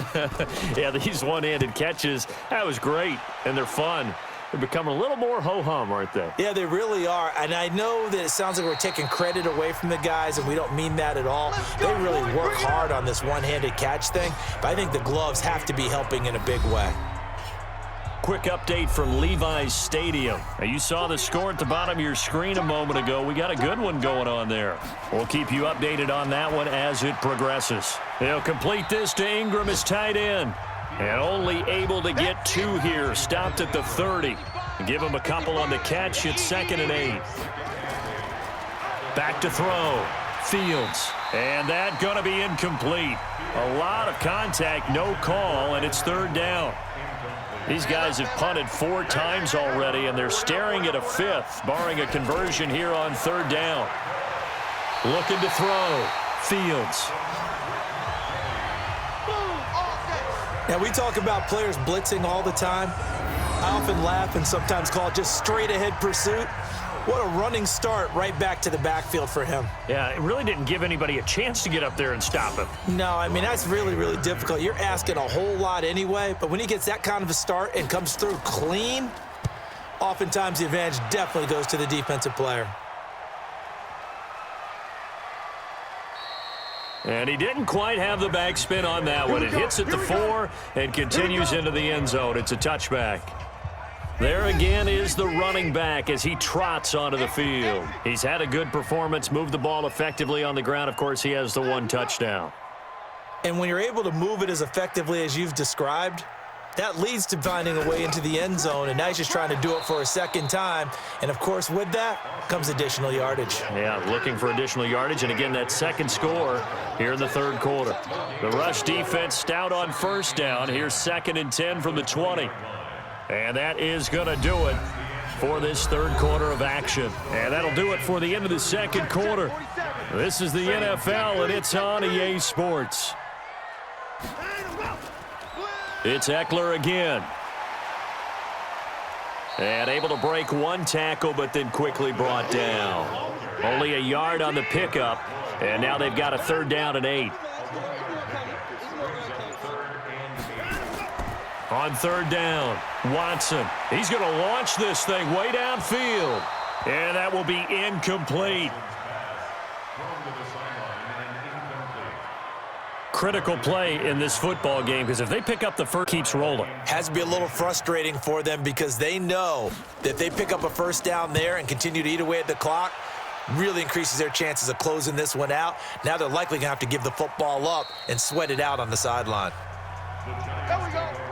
Yeah, these one-handed catches, that was great, and they're fun. They're becoming a little more ho-hum, aren't they? Yeah, they really are. And I know that it sounds like we're taking credit away from the guys, and we don't mean that at all. They really work hard on this one-handed catch thing, but I think the gloves have to be helping in a big way. Quick update from Levi's Stadium. Now, you saw the score at the bottom of your screen a moment ago. We got a good one going on there. We'll keep you updated on that one as it progresses. They'll complete this to Ingram as tight end. And only able to get 2 here. Stopped at the 30. Give him a couple on the catch. It's 2nd and 8. Back to throw. Fields. And that going to be incomplete. A lot of contact, no call, and it's 3rd down. These guys have punted 4 times already, and they're staring at a 5th, barring a conversion here on 3rd down. Looking to throw. Fields. Now, we talk about players blitzing all the time. I often laugh and sometimes call it just straight-ahead pursuit. What a running start right back to the backfield for him. Yeah, it really didn't give anybody a chance to get up there and stop him. No, I mean, that's really, really difficult. You're asking a whole lot anyway, but when he gets that kind of a start and comes through clean, oftentimes the advantage definitely goes to the defensive player. And he didn't quite have the backspin on that one. It hits at the 4 and continues into the end zone. It's a touchback. There again is the running back as he trots onto the field. He's had a good performance, moved the ball effectively on the ground. Of course, he has the 1 touchdown. And when you're able to move it as effectively as you've described, That leads to finding a way into the end zone, and now he's just trying to do it for a second time. And, of course, with that comes additional yardage. Yeah, looking for additional yardage, and again, that second score here in the third quarter. The rush defense stout on first down. Here's 2nd and 10 from the 20. And that is going to do it for this third quarter of action. And that'll do it for the end of the second quarter. This is the NFL, and it's on EA Sports. It's Eckler again. And able to break one tackle, but then quickly brought down. Only a yard on the pickup, and now they've got a 3rd down and 8. On 3rd down, Watson. He's going to launch this thing way downfield. And that will be incomplete. Critical play in this football game, because if they pick up the first, keeps rolling. Has to be a little frustrating for them because they know that if they pick up a 1st down there and continue to eat away at the clock, really increases their chances of closing this one out. Now they're likely going to have to give the football up and sweat it out on the sideline. There we go.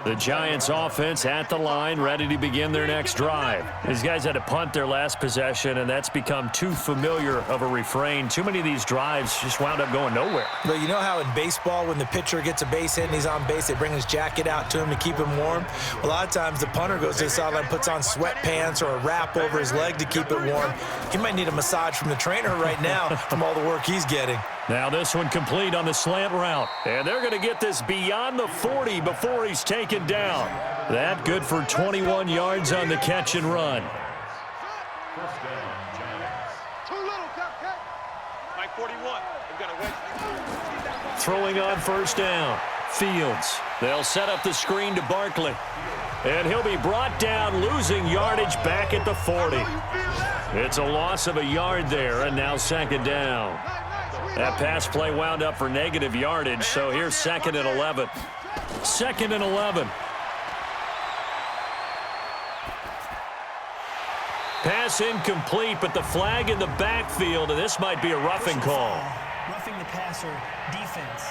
The Giants offense at the line, ready to begin their next drive. These guys had to punt their last possession, and that's become too familiar of a refrain. Too many of these drives just wound up going nowhere. But you know how in baseball, when the pitcher gets a base hit and he's on base, they bring his jacket out to him to keep him warm? A lot of times the punter goes to the sideline, puts on sweatpants or a wrap over his leg to keep it warm. He might need a massage from the trainer right now from all the work he's getting. Now this one complete on the slant route. And they're going to get this beyond the 40 before he's taken down. That good for 21 yards on the catch and run. Too little, Cupcake. Mike 41. We've got a wedge. Throwing on 1st down. Fields. They'll set up the screen to Barkley. And he'll be brought down, losing yardage back at the 40. It's a loss of a yard there, and now 2nd down. That pass play wound up for negative yardage, so here's 2nd and 11. 2nd and 11. Pass incomplete, but the flag in the backfield, and this might be a roughing call. Roughing the passer defense.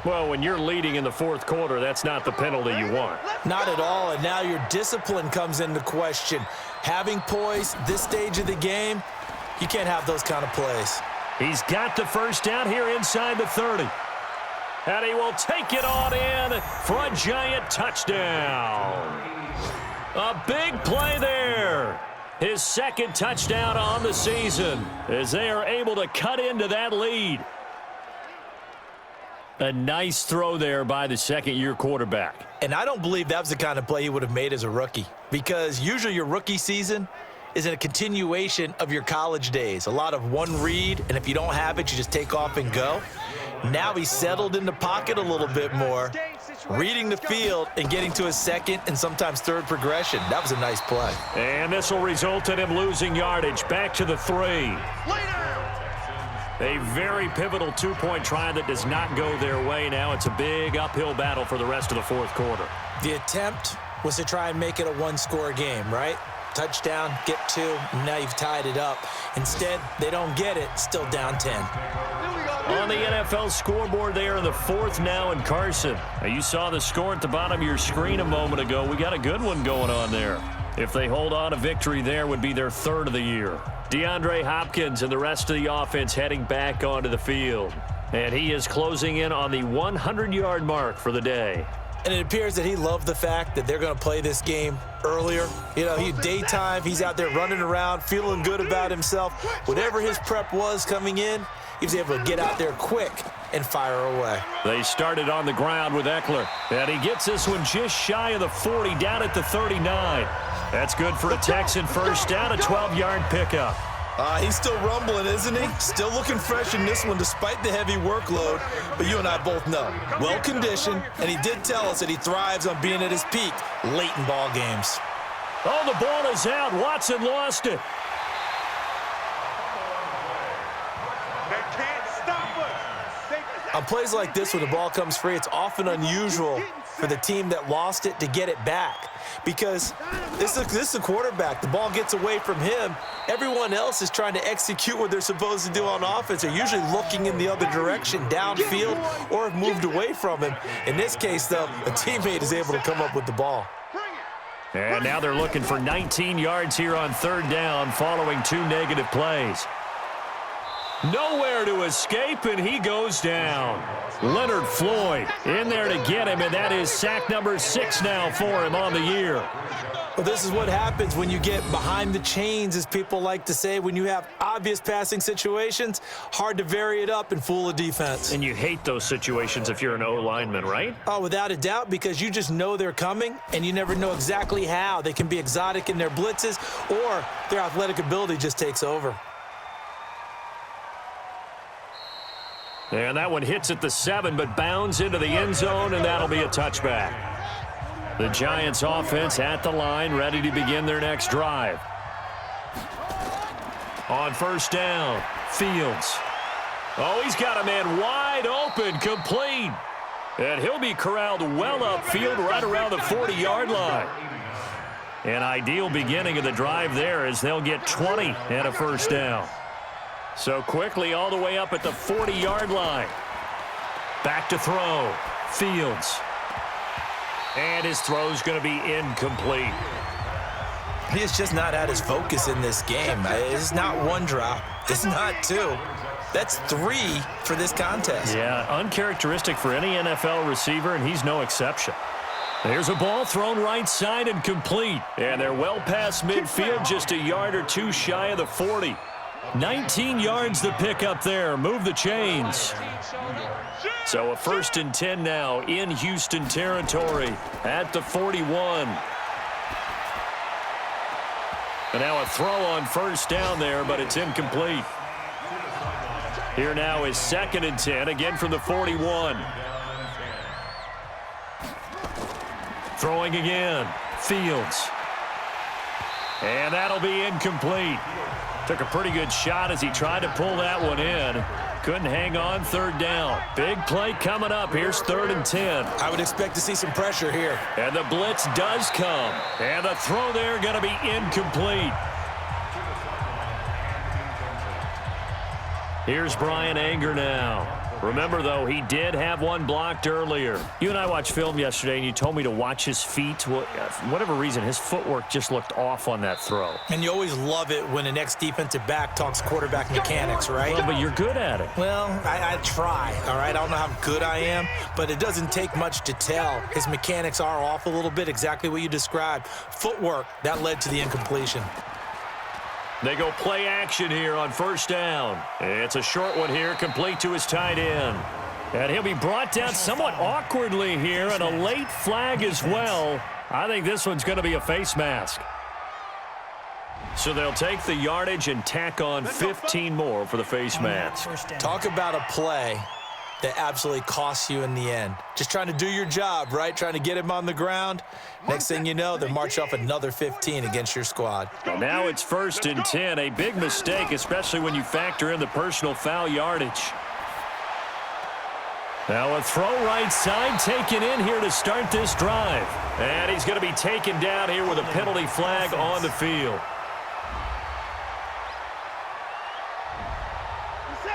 Well, when you're leading in the 4th quarter, that's not the penalty you want. Not at all, and now your discipline comes into question. Having poise this stage of the game, you can't have those kind of plays. He's got the 1st down here inside the 30. And he will take it on in for a Giant touchdown. A big play there. His 2nd touchdown on the season as they are able to cut into that lead. A nice throw there by the 2nd-year quarterback. And I don't believe that was the kind of play he would have made as a rookie, because usually your rookie season is in a continuation of your college days. A lot of one read, and if you don't have it, you just take off and go. Now he's settled in the pocket a little bit more, reading the field and getting to his 2nd and sometimes 3rd progression. That was a nice play. And this will result in him losing yardage back to the 3. A very pivotal 2-point try that does not go their way. Now it's a big uphill battle for the rest of the 4th quarter. The attempt was to try and make it a one-score game, right? Touchdown, get 2, and now you've tied it up. Instead, they don't get it, still down 10. On the NFL scoreboard there in the 4th now in Carson. Now you saw the score at the bottom of your screen a moment ago. We got a good one going on there. If they hold on, a victory there would be their 3rd of the year. DeAndre Hopkins and the rest of the offense heading back onto the field. And he is closing in on the 100-yard mark for the day. And it appears that he loved the fact that they're going to play this game earlier. You know, daytime, he's out there running around, feeling good about himself. Whatever his prep was coming in, he was able to get out there quick and fire away. They started on the ground with Eckler. And he gets this one just shy of the 40, down at the 39. That's good for a Texan 1st down, a 12-yard pickup. He's still rumbling, isn't he? Still looking fresh in this one despite the heavy workload. But you and I both know, well-conditioned, and he did tell us that he thrives on being at his peak late in ball games. Oh, the ball is out. Watson lost it. They can't stop us. On plays like this, when the ball comes free, it's often unusual for the team that lost it to get it back because this is a quarterback. The ball gets away from him. Everyone else is trying to execute what they're supposed to do on offense. They're usually looking in the other direction, downfield, or have moved away from him. In this case, though, a teammate is able to come up with the ball. And now they're looking for 19 yards here on third down following 2 negative plays. Nowhere to escape, and he goes down. Leonard Floyd in there to get him, and that is sack number 6 now for him on the year. Well, this is what happens when you get behind the chains, as people like to say. When you have obvious passing situations, hard to vary it up and fool a defense. And you hate those situations if you're an O-lineman, right? Oh, without a doubt, because you just know they're coming, and you never know exactly how. They can be exotic in their blitzes, or their athletic ability just takes over. And that one hits at the 7, but bounds into the end zone, and that'll be a touchback. The Giants offense at the line, ready to begin their next drive. On first down, Fields. Oh, he's got a man wide open, complete. And he'll be corralled well upfield right around the 40-yard line. An ideal beginning of the drive there as they'll get 20 and a first down. So quickly all the way up at the 40-yard line. Back to throw. Fields. And his throw's going to be incomplete. He has just not had his focus in this game. It's not one drop. It's not 2. That's 3 for this contest. Yeah, uncharacteristic for any NFL receiver, and he's no exception. There's a ball thrown right side and complete. And they're well past midfield, just a yard or 2 shy of the 40. 19 yards to pick up there. Move the chains. So a 1st and 10 now in Houston territory at the 41. And now a throw on first down there, but it's incomplete. Here now is 2nd and 10, again from the 41. Throwing again. Fields. And that'll be incomplete. Took a pretty good shot as he tried to pull that one in. Couldn't hang on, 3rd down. Big play coming up. Here's 3rd and 10. I would expect to see some pressure here. And the blitz does come. And the throw there going to be incomplete. Here's Brian Anger now. Remember, though, he did have one blocked earlier. You and I watched film yesterday, and you told me to watch his feet. For whatever reason, his footwork just looked off on that throw. And you always love it when an ex-defensive back talks quarterback mechanics, right? Well, but you're good at it. Well, I try, all right? I don't know how good I am, but it doesn't take much to tell. His mechanics are off a little bit, exactly what you described. Footwork, that led to the incompletion. They go play action here on first down. It's a short one here, complete to his tight end. And he'll be brought down somewhat awkwardly here, and a late flag as well. I think this one's going to be a face mask. So they'll take the yardage and tack on 15 more for the face mask. Talk about a play that absolutely costs you in the end. Just trying to do your job, right? Trying to get him on the ground. Next thing you know, they march off another 15 against your squad. And now it's 1st and 10. A big mistake, especially when you factor in the personal foul yardage. Now a throw right side taken in here to start this drive. And he's going to be taken down here with a penalty flag on the field.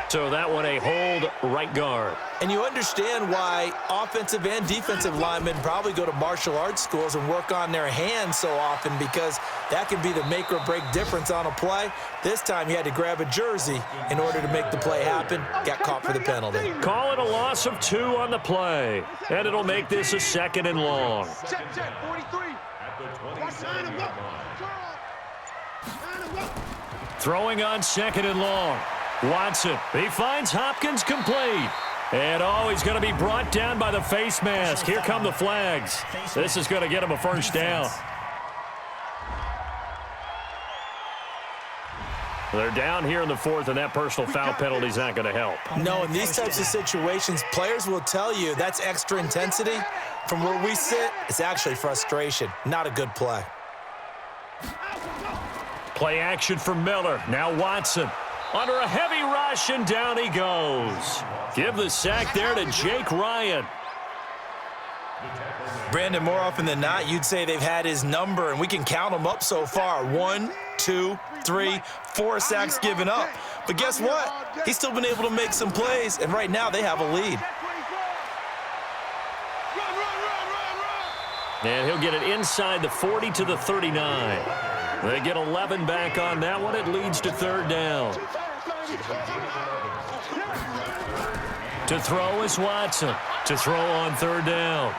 So that one a hold right guard. And you understand why offensive and defensive linemen probably go to martial arts schools and work on their hands so often, because that can be the make or break difference on a play. This time he had to grab a jersey in order to make the play happen. Got caught for the penalty. Call it a loss of 2 on the play. And it'll make this a 2nd and long. Check, 43. At the 27-yard line. Throwing on 2nd and long. Watson, he finds Hopkins complete. And, he's going to be brought down by the face mask. Here come the flags. This is going to get him a first down. They're down here in the 4th, and that personal foul penalty is not going to help. No, in these types of situations, players will tell you that's extra intensity. From where we sit, it's actually frustration. Not a good play. Play action for Miller. Now Watson. under a heavy rush, and down he goes. Give the sack there to Jake Ryan. Brandon, more often than not, you'd say they've had his number, and we can count them up so far. 1, 2, 3, 4 sacks given up. But guess what? He's still been able to make some plays, and right now they have a lead. And he'll get it inside the 40 to the 39. They get 11 back on that one. It leads to third down. To throw is Watson. To throw on third down.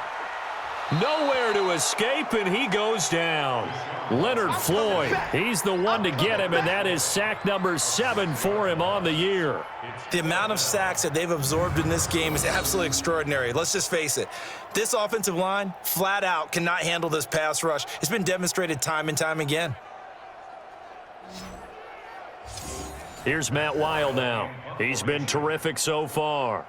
Nowhere to escape, and he goes down. Leonard Floyd, he's the one to get him, and that is sack number 7 for him on the year. The amount of sacks that they've absorbed in this game is absolutely extraordinary. Let's just face it. This offensive line, flat out, cannot handle this pass rush. It's been demonstrated time and time again. Here's Matt Weil now. He's been terrific so far.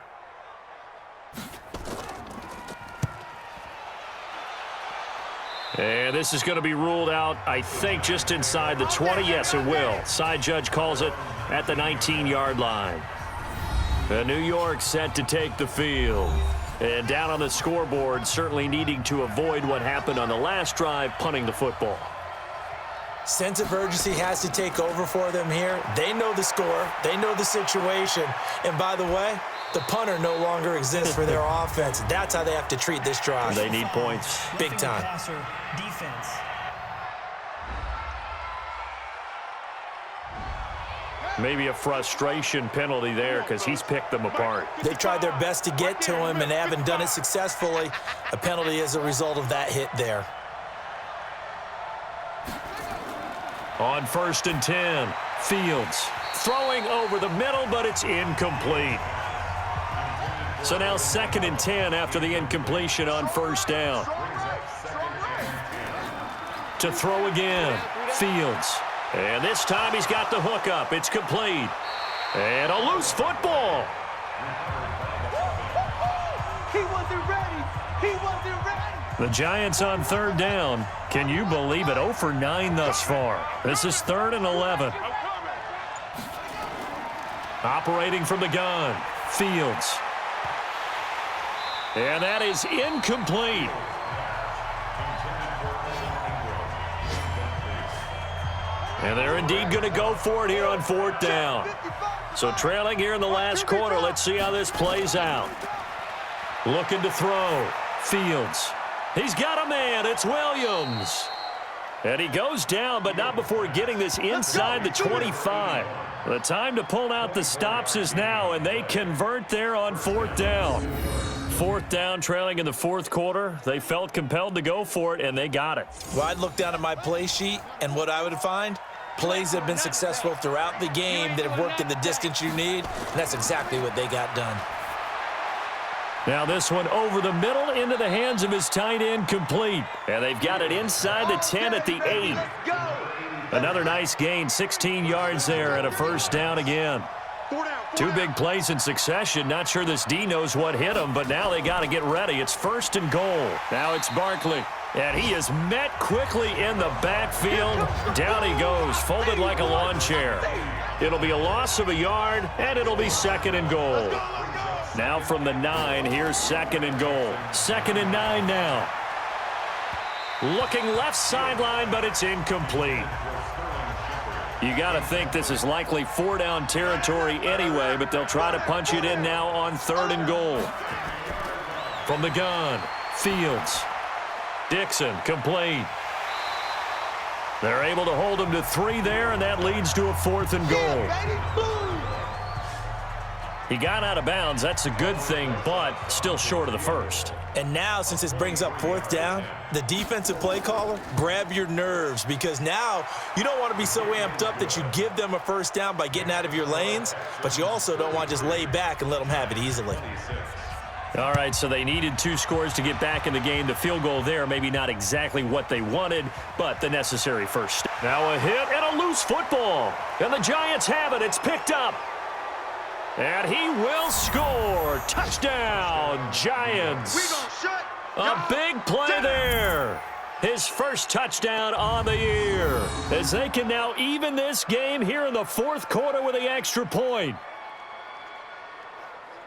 And this is going to be ruled out, I think, just inside the 20. Yes, it will. Side judge calls it at the 19-yard line. New York set to take the field. And down on the scoreboard, certainly needing to avoid what happened on the last drive, punting the football. Sense of urgency has to take over for them here. They know the score. They know the situation. And by the way, the punter no longer exists for their offense. That's how they have to treat this drive. They need points. Big time. Passer defense. Maybe a frustration penalty there because he's picked them apart. They've tried their best to get to him and they haven't done it successfully. A penalty as a result of that hit there. On 1st and 10, Fields throwing over the middle, but it's incomplete. So now 2nd and 10 after the incompletion on 1st down. To throw again, Fields. And this time he's got the hook up. It's complete. And a loose football. He wasn't ready. He wasn't ready. The Giants on 3rd down. Can you believe it? 0 for 9 thus far. This is 3rd and 11. Operating from the gun, Fields. And that is incomplete. And they're indeed going to go for it here on 4th down. So trailing here in the last quarter. Let's see how this plays out. Looking to throw. Fields. He's got a man. It's Williams. And he goes down, but not before getting this inside the 25. The time to pull out the stops is now, and they convert there on 4th down. 4th down, trailing in the 4th quarter. They felt compelled to go for it, and they got it. Well, I'd look down at my play sheet, and what I would find, plays have been successful throughout the game that have worked in the distance you need, and that's exactly what they got done. Now this one over the middle into the hands of his tight end, complete. And they've got it inside the 10 at the 8. Another nice gain, 16 yards there and a 1st down again. 2 big plays in succession. Not sure this D knows what hit him, but now they got to get ready. It's 1st and goal. Now it's Barkley. And he is met quickly in the backfield. Down he goes, folded like a lawn chair. It'll be a loss of a yard, and it'll be 2nd and goal. Now from the 9, here's 2nd and goal. 2nd and 9 now. Looking left sideline, but it's incomplete. You got to think this is likely 4-down territory anyway, but they'll try to punch it in now on 3rd and goal. From the gun, Fields. Dixon, complete. They're able to hold him to 3 there, and that leads to a 4th and goal. He got out of bounds. That's a good thing, but still short of the 1st. And now, since this brings up 4th down, the defensive play caller, grab your nerves, because now you don't want to be so amped up that you give them a 1st down by getting out of your lanes, but you also don't want to just lay back and let them have it easily. All right, so they needed 2 scores to get back in the game. The field goal there, maybe not exactly what they wanted, but the necessary 1st. Now a hit and a loose football. And the Giants have it. It's picked up. And he will score. Touchdown, Giants. A big play there. his first touchdown on the year, as they can now even this game here in the fourth quarter with the extra point.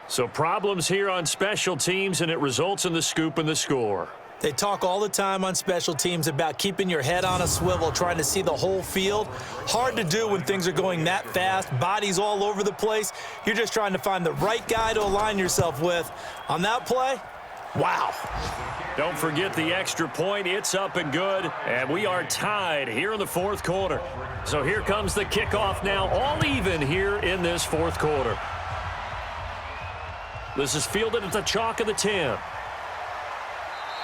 So problems here on special teams, and it results in the scoop and the score. They talk all the time on special teams about keeping your head on a swivel, trying to see the whole field. Hard to do when things are going that fast, bodies all over the place. You're just trying to find the right guy to align yourself with. On that play, wow. Don't forget the extra point. It's up and good, and we are tied here in the fourth quarter. So here comes the kickoff now, all even here in this fourth quarter. This is fielded at the chalk of the 10.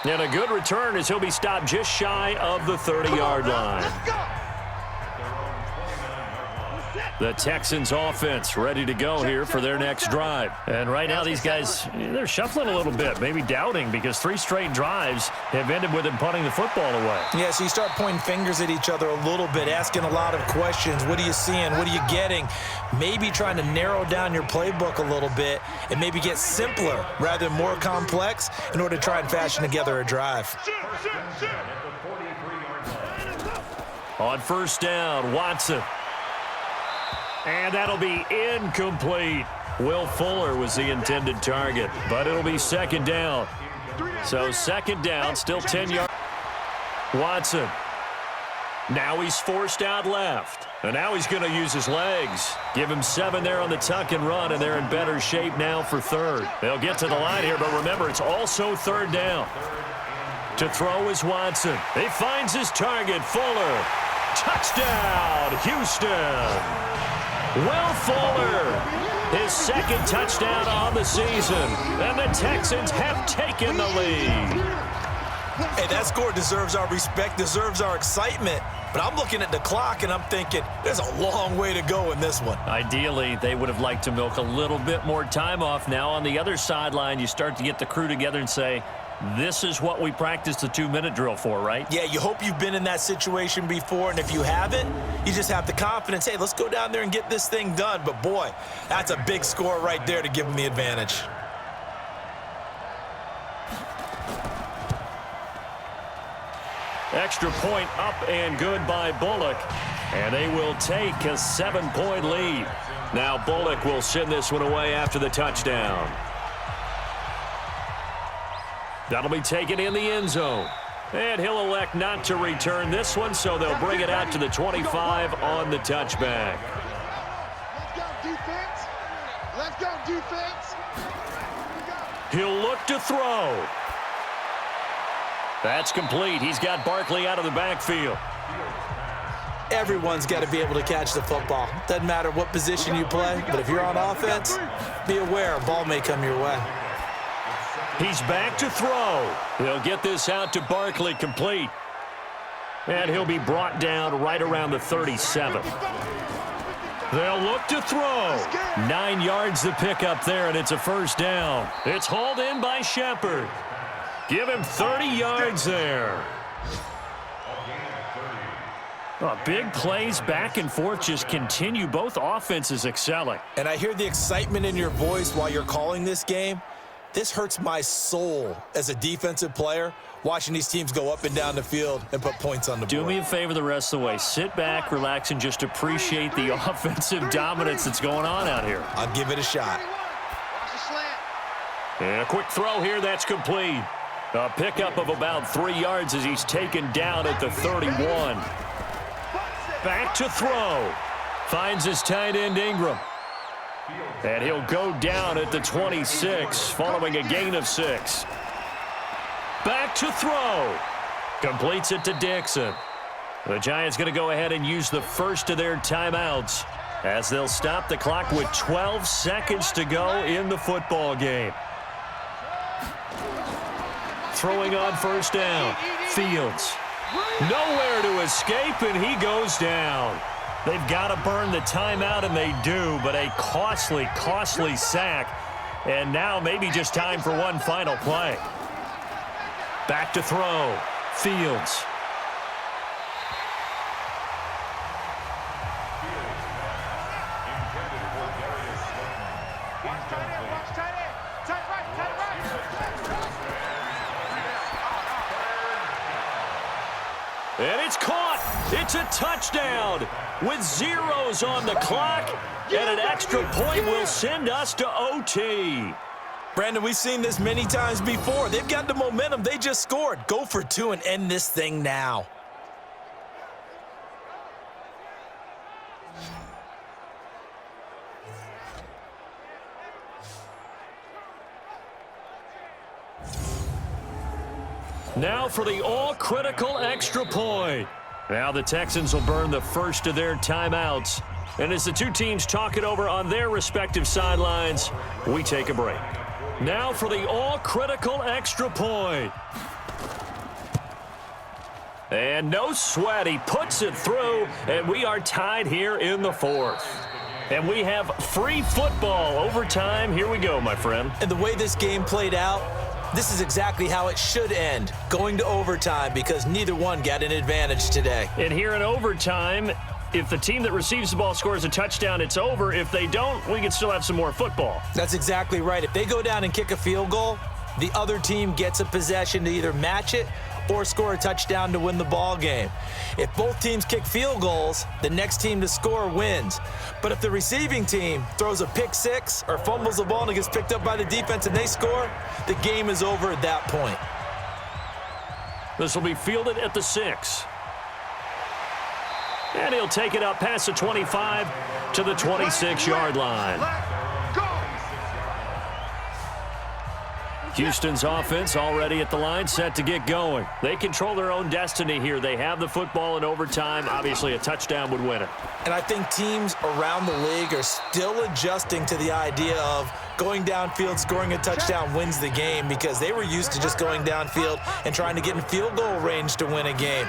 And a good return as he'll be stopped just shy of the 30-yard line. The Texans offense ready to go here for their next drive. And right now these guys, they're shuffling a little bit, maybe doubting, because 3 straight drives have ended with them punting the football away. Yeah, so you start pointing fingers at each other a little bit, asking a lot of questions. What are you seeing? What are you getting? Maybe trying to narrow down your playbook a little bit and maybe get simpler rather than more complex in order to try and fashion together a drive. On first down, Watson. And that'll be incomplete. Will Fuller was the intended target, but it'll be second down. So second down, still 10 yards. Watson. Now he's forced out left. And now he's going to use his legs. Give him 7 there on the tuck and run, and they're in better shape now for third. They'll get to the line here, but remember, it's also third down. To throw is Watson. He finds his target, Fuller. Touchdown, Houston. Will Fuller, his second touchdown on the season, and the Texans have taken the lead. Hey, that score deserves our respect, deserves our excitement, but I'm looking at the clock and I'm thinking there's a long way to go in this one. Ideally, they would have liked to milk a little bit more time off. Now on the other sideline, you start to get the crew together and say, this is what we practiced the 2-minute drill for, right? Yeah, you hope you've been in that situation before, and if you haven't, you just have the confidence, hey, let's go down there and get this thing done. But, boy, that's a big score right there to give them the advantage. Extra point up and good by Bullock, and they will take a 7-point lead. Now Bullock will send this one away after the touchdown. That'll be taken in the end zone. And he'll elect not to return this one, so they'll bring it out to the 25 on the touchback. Let's go, defense. Let's go, defense. He'll look to throw. That's complete. He's got Barkley out of the backfield. Everyone's got to be able to catch the football. Doesn't matter what position you play, but if you're on offense, be aware a ball may come your way. He's back to throw. He'll get this out to Barkley, complete. And he'll be brought down right around the 37. They'll look to throw. 9 yards the pickup there, and it's a first down. It's hauled in by Shepard. Give him 30 yards there. Oh, big plays back and forth just continue. Both offenses excelling. And I hear the excitement in your voice while you're calling this game. This hurts my soul as a defensive player, watching these teams go up and down the field and put points on the board. Do me a favor the rest of the way. Sit back, relax, and just appreciate the offensive dominance that's going on out here. I'll give it a shot. And a quick throw here, that's complete. A pickup of about 3 yards as he's taken down at the 31. Back to throw. Finds his tight end, Ingram. And he'll go down at the 26, following a gain of 6. Back to throw. Completes it to Dixon. The Giants going to go ahead and use the first of their timeouts as they'll stop the clock with 12 seconds to go in the football game. Throwing on first down. Fields. Nowhere to escape, and he goes down. They've got to burn the timeout, and they do, but a costly, costly sack. And now maybe just time for one final play. Back to throw. Fields. And it's caught. It's a touchdown with zeros on the clock. And an extra point will send us to OT. Brandon, we've seen this many times before. They've got the momentum. They just scored. Go for two and end this thing now. Now for the all-critical extra point. Now the Texans will burn the first of their timeouts. And as the two teams talk it over on their respective sidelines, we take a break. Now for the all-critical extra point. And no sweat, he puts it through, and we are tied here in the fourth. And we have free football overtime. Here we go, my friend. And the way this game played out, this is exactly how it should end, going to overtime, because neither one got an advantage today. And here in overtime, if the team that receives the ball scores a touchdown, it's over. If they don't, we can still have some more football. That's exactly right. If they go down and kick a field goal, the other team gets a possession to either match it or score a touchdown to win the ball game. If both teams kick field goals, the next team to score wins. But if the receiving team throws a pick six or fumbles the ball and it gets picked up by the defense and they score, the game is over at that point. This will be fielded at the 6. And he'll take it up past the 25 to the 26-yard line. Houston's offense already at the line, set to get going. They control their own destiny here. They have the football in overtime. Obviously, a touchdown would win it. And I think teams around the league are still adjusting to the idea of going downfield, scoring a touchdown wins the game, because they were used to just going downfield and trying to get in field goal range to win a game.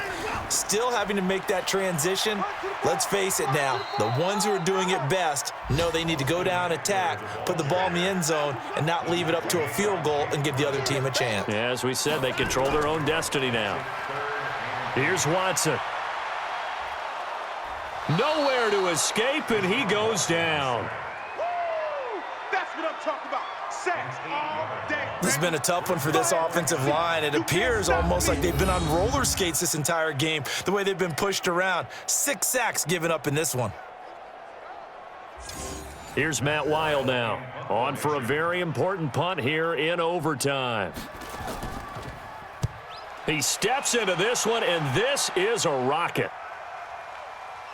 Still having to make that transition. Let's face it now, the ones who are doing it best know they need to go down, attack, put the ball in the end zone, and not leave it up to a field goal and give the other team a chance. Yeah, as we said, they control their own destiny now. Here's Watson. Nowhere to escape, and he goes down. That's what I'm talking about. Sacks all day. This has been a tough one for this offensive line. It appears almost like they've been on roller skates this entire game, the way they've been pushed around. 6 sacks given up in this one. Here's Matt Wild now, on for a very important punt here in overtime. He steps into this one, and this is a rocket.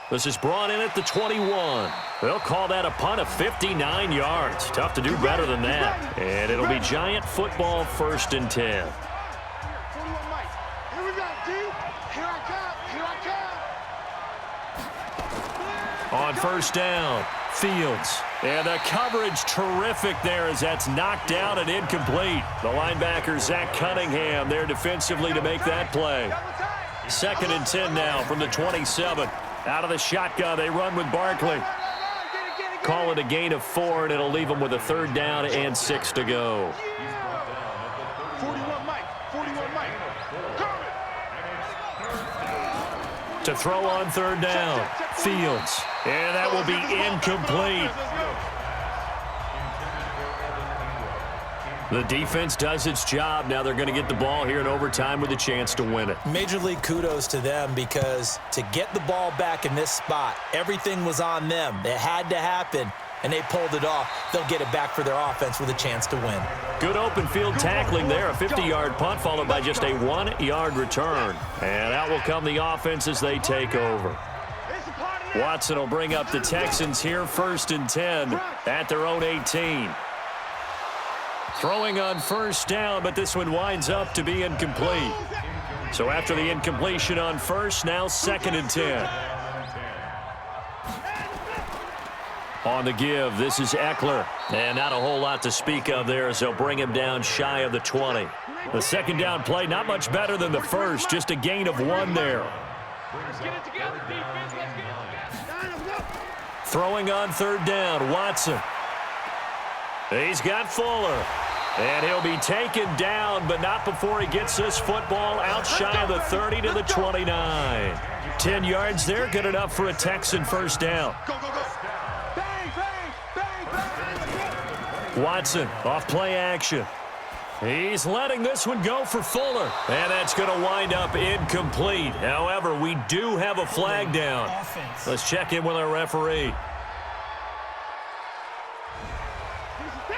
This is brought in at the 21. They'll call that a punt of 59 yards. Tough to do better than that. And it'll be Giant football, 1st and 10. 41 Mike. Here we go, D. Here I come. On 1st down, Fields. And the coverage terrific there as that's knocked down and incomplete. The linebacker, Zach Cunningham, there defensively to make that play. 2nd and 10 now from the 27. Out of the shotgun, they run with Barkley. Call it a gain of 4, and it'll leave them with a 3rd down and 6 to go. 41 Mike. 41 Mike. To throw on 3rd down, Fields. And that will be incomplete. The defense does its job. Now they're going to get the ball here in overtime with a chance to win it. Major league kudos to them, because to get the ball back in this spot, everything was on them. It had to happen, and they pulled it off. They'll get it back for their offense with a chance to win. Good open field tackling there. A 50-yard punt followed by just a 1-yard return. And out will come the offense as they take over. Watson will bring up the Texans here, 1st and 10 at their own 18. Throwing on 1st down, but this one winds up to be incomplete. So after the incompletion on 1st, now 2nd and 10. On the give, this is Eckler. And not a whole lot to speak of there as they'll bring him down shy of the 20. The 2nd down play, not much better than the first, just a gain of 1 there. Let's get it together, defense. Let's get it together. Throwing on 3rd down, Watson. He's got Fuller. And he'll be taken down, but not before he gets this football out shy of the 30 to the 29. 10 yards there, good enough for a Texan 1st down. Go, go, go. Bang, bang, bang, bang. Watson off play action. He's letting this one go for Fuller. And that's going to wind up incomplete. However, we do have a flag down. Offense. Let's check in with our referee.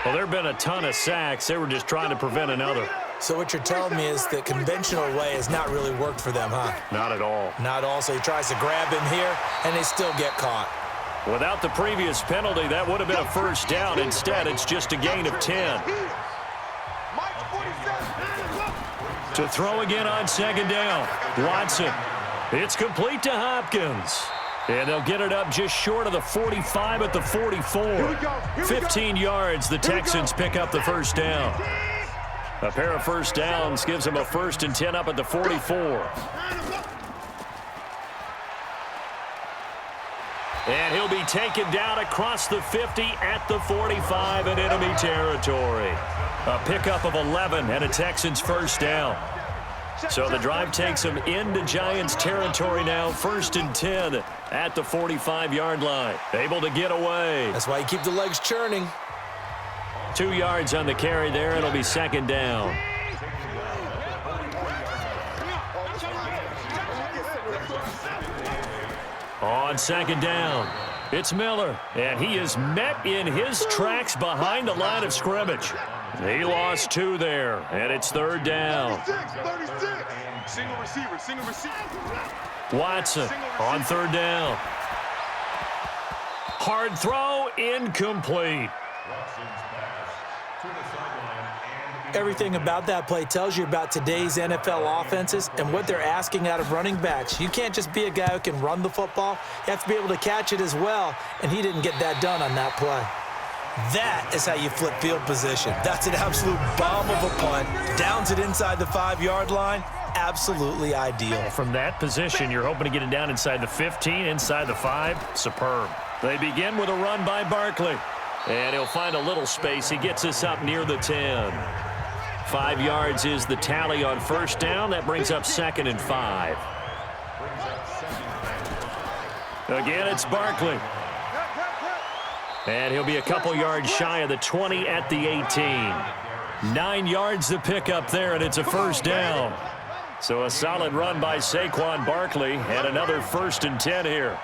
Well, there have been a ton of sacks. They were just trying to prevent another. So what you're telling me is the conventional way has not really worked for them, huh? Not at all. Not all. So he tries to grab him here, and they still get caught. Without the previous penalty, that would have been a first down. Instead, it's just a gain of 10. To throw again on second down. Watson. It's complete to Hopkins. And they'll get it up just short of the 45 at the 44. 15 yards, the Texans pick up the first down. A pair of first downs gives them a 1st and 10 up at the 44. And he'll be taken down across the 50 at the 45 in enemy territory. A pickup of 11 and a Texans first down. So the drive takes them into Giants territory now, 1st and 10 at the 45-yard line. Able to get away. That's why you keep the legs churning. 2 yards on the carry there. It'll be second down. On second down, it's Miller, and he is met in his tracks behind the line of scrimmage. He lost 2 there, and it's third down. 36. Single receiver. Watson on third down. Hard throw, incomplete. Everything about that play tells you about today's NFL offenses and what they're asking out of running backs. You can't just be a guy who can run the football. You have to be able to catch it as well, and he didn't get that done on that play. That is how you flip field position. That's an absolute bomb of a punt. Downs it inside the 5-yard line. Absolutely ideal. From that position, you're hoping to get it down inside the 15, inside the 5. Superb. They begin with a run by Barkley. And he'll find a little space. He gets us up near the 10. 5 yards is the tally on first down. That brings up 2nd and 5. Again, it's Barkley. And he'll be a couple yards shy of the 20 at the 18. 9 yards to pick up there, and it's a first down. So a solid run by Saquon Barkley, and another 1st and 10 here.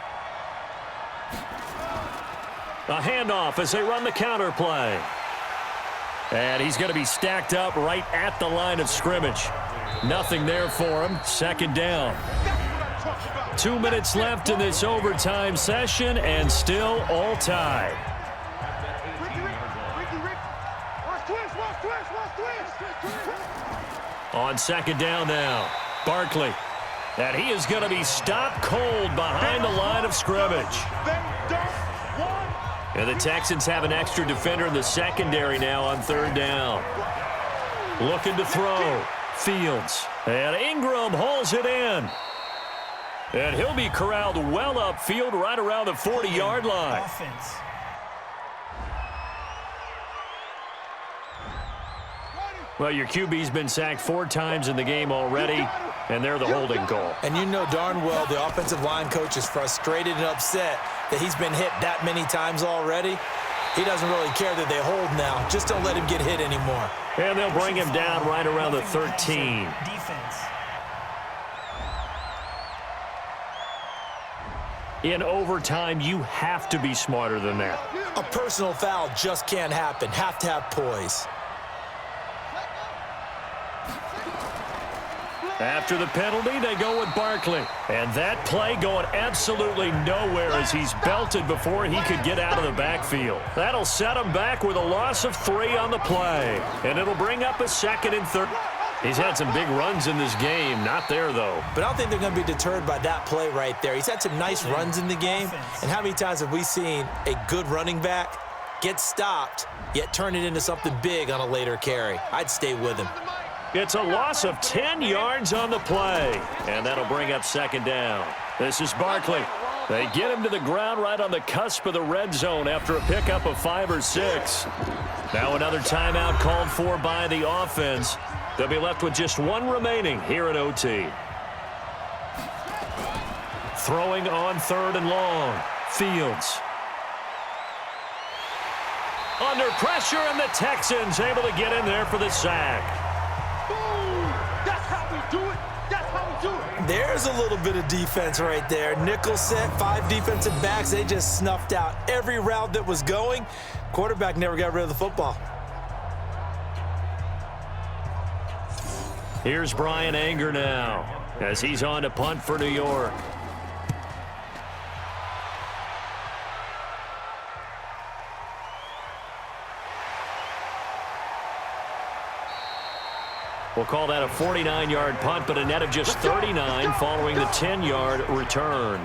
A handoff as they run the counter play. And he's going to be stacked up right at the line of scrimmage. Nothing there for him. Second down. 2 minutes left in this overtime session, and still all tied. On second down now, Barkley. And he is going to be stopped cold behind the line of scrimmage. And the Texans have an extra defender in the secondary now on third down. Looking to throw. Fields. And Ingram hauls it in. And he'll be corralled well upfield right around the 40-yard line. Offense. Well, your QB's been sacked 4 times in the game already, and they're the holding call. And you know darn well the offensive line coach is frustrated and upset that he's been hit that many times already. He doesn't really care that they hold now. Just don't let him get hit anymore. And they'll bring him down right around the 13. Defense. In overtime, you have to be smarter than that. A personal foul just can't happen. Have to have poise. After the penalty, they go with Barkley. And that play going absolutely nowhere as he's belted before he could get out of the backfield. That'll set him back with a loss of 3 on the play. And it'll bring up a 2nd and 3rd. He's had some big runs in this game. Not there, though. But I don't think they're going to be deterred by that play right there. He's had some nice runs in the game. And how many times have we seen a good running back get stopped, yet turn it into something big on a later carry? I'd stay with him. It's a loss of 10 yards on the play. And that'll bring up 2nd down. This is Barkley. They get him to the ground right on the cusp of the red zone after a pickup of 5 or 6. Now another timeout called for by the offense. They'll be left with just 1 remaining here at OT. Throwing on 3rd and long. Fields. Under pressure, and the Texans able to get in there for the sack. That's how we do it. That's how we do it. There's a little bit of defense right there. Nickel set, 5 defensive backs. They just snuffed out every route that was going. Quarterback never got rid of the football. Here's Brian Anger now as he's on to punt for New York. We'll call that a 49-yard punt, but a net of just 39 following the 10-yard return.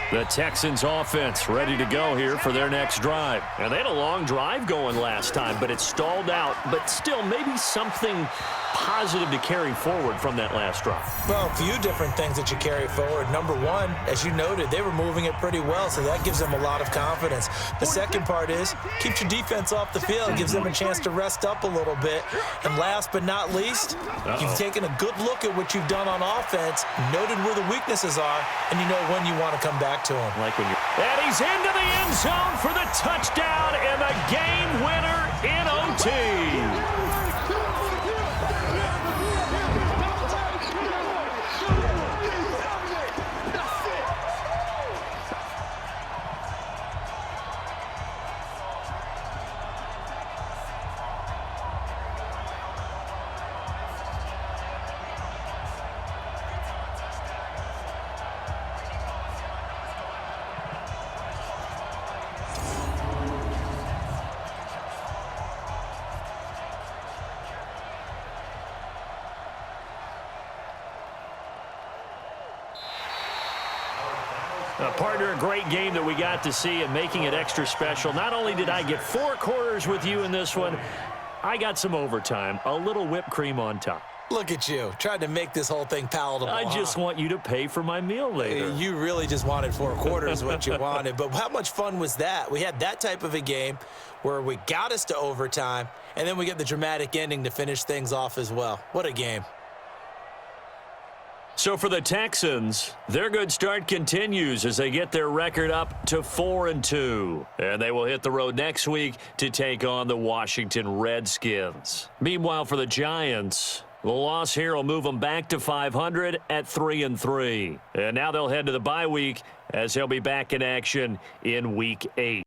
The Texans offense ready to go here for their next drive. And they had a long drive going last time, but it stalled out. But still, maybe something positive to carry forward from that last drive. Well, a few different things that you carry forward. Number one, as you noted, they were moving it pretty well, so that gives them a lot of confidence. The second part is, keeps your defense off the field, gives them a chance to rest up a little bit. And last but not least, you've taken a good look at what you've done on offense, noted where the weaknesses are, and you know when you want to come back to them. Like when you're... And he's into the end zone for the touchdown and the game winner in OT. Partner, a great game that we got to see and making it extra special. Not only did I get 4 quarters with you in this one, I got some overtime, a little whipped cream on top. Look at you, trying to make this whole thing palatable. I just want you to pay for my meal later. You really just wanted 4 quarters what you wanted. But how much fun was that? We had that type of a game where we got us to overtime, and then we get the dramatic ending to finish things off as well. What a game. So for the Texans, their good start continues as they get their record up to 4-2. And they will hit the road next week to take on the Washington Redskins. Meanwhile, for the Giants, the loss here will move them back to 500 at 3-3. And now they'll head to the bye week as they'll be back in action in Week 8.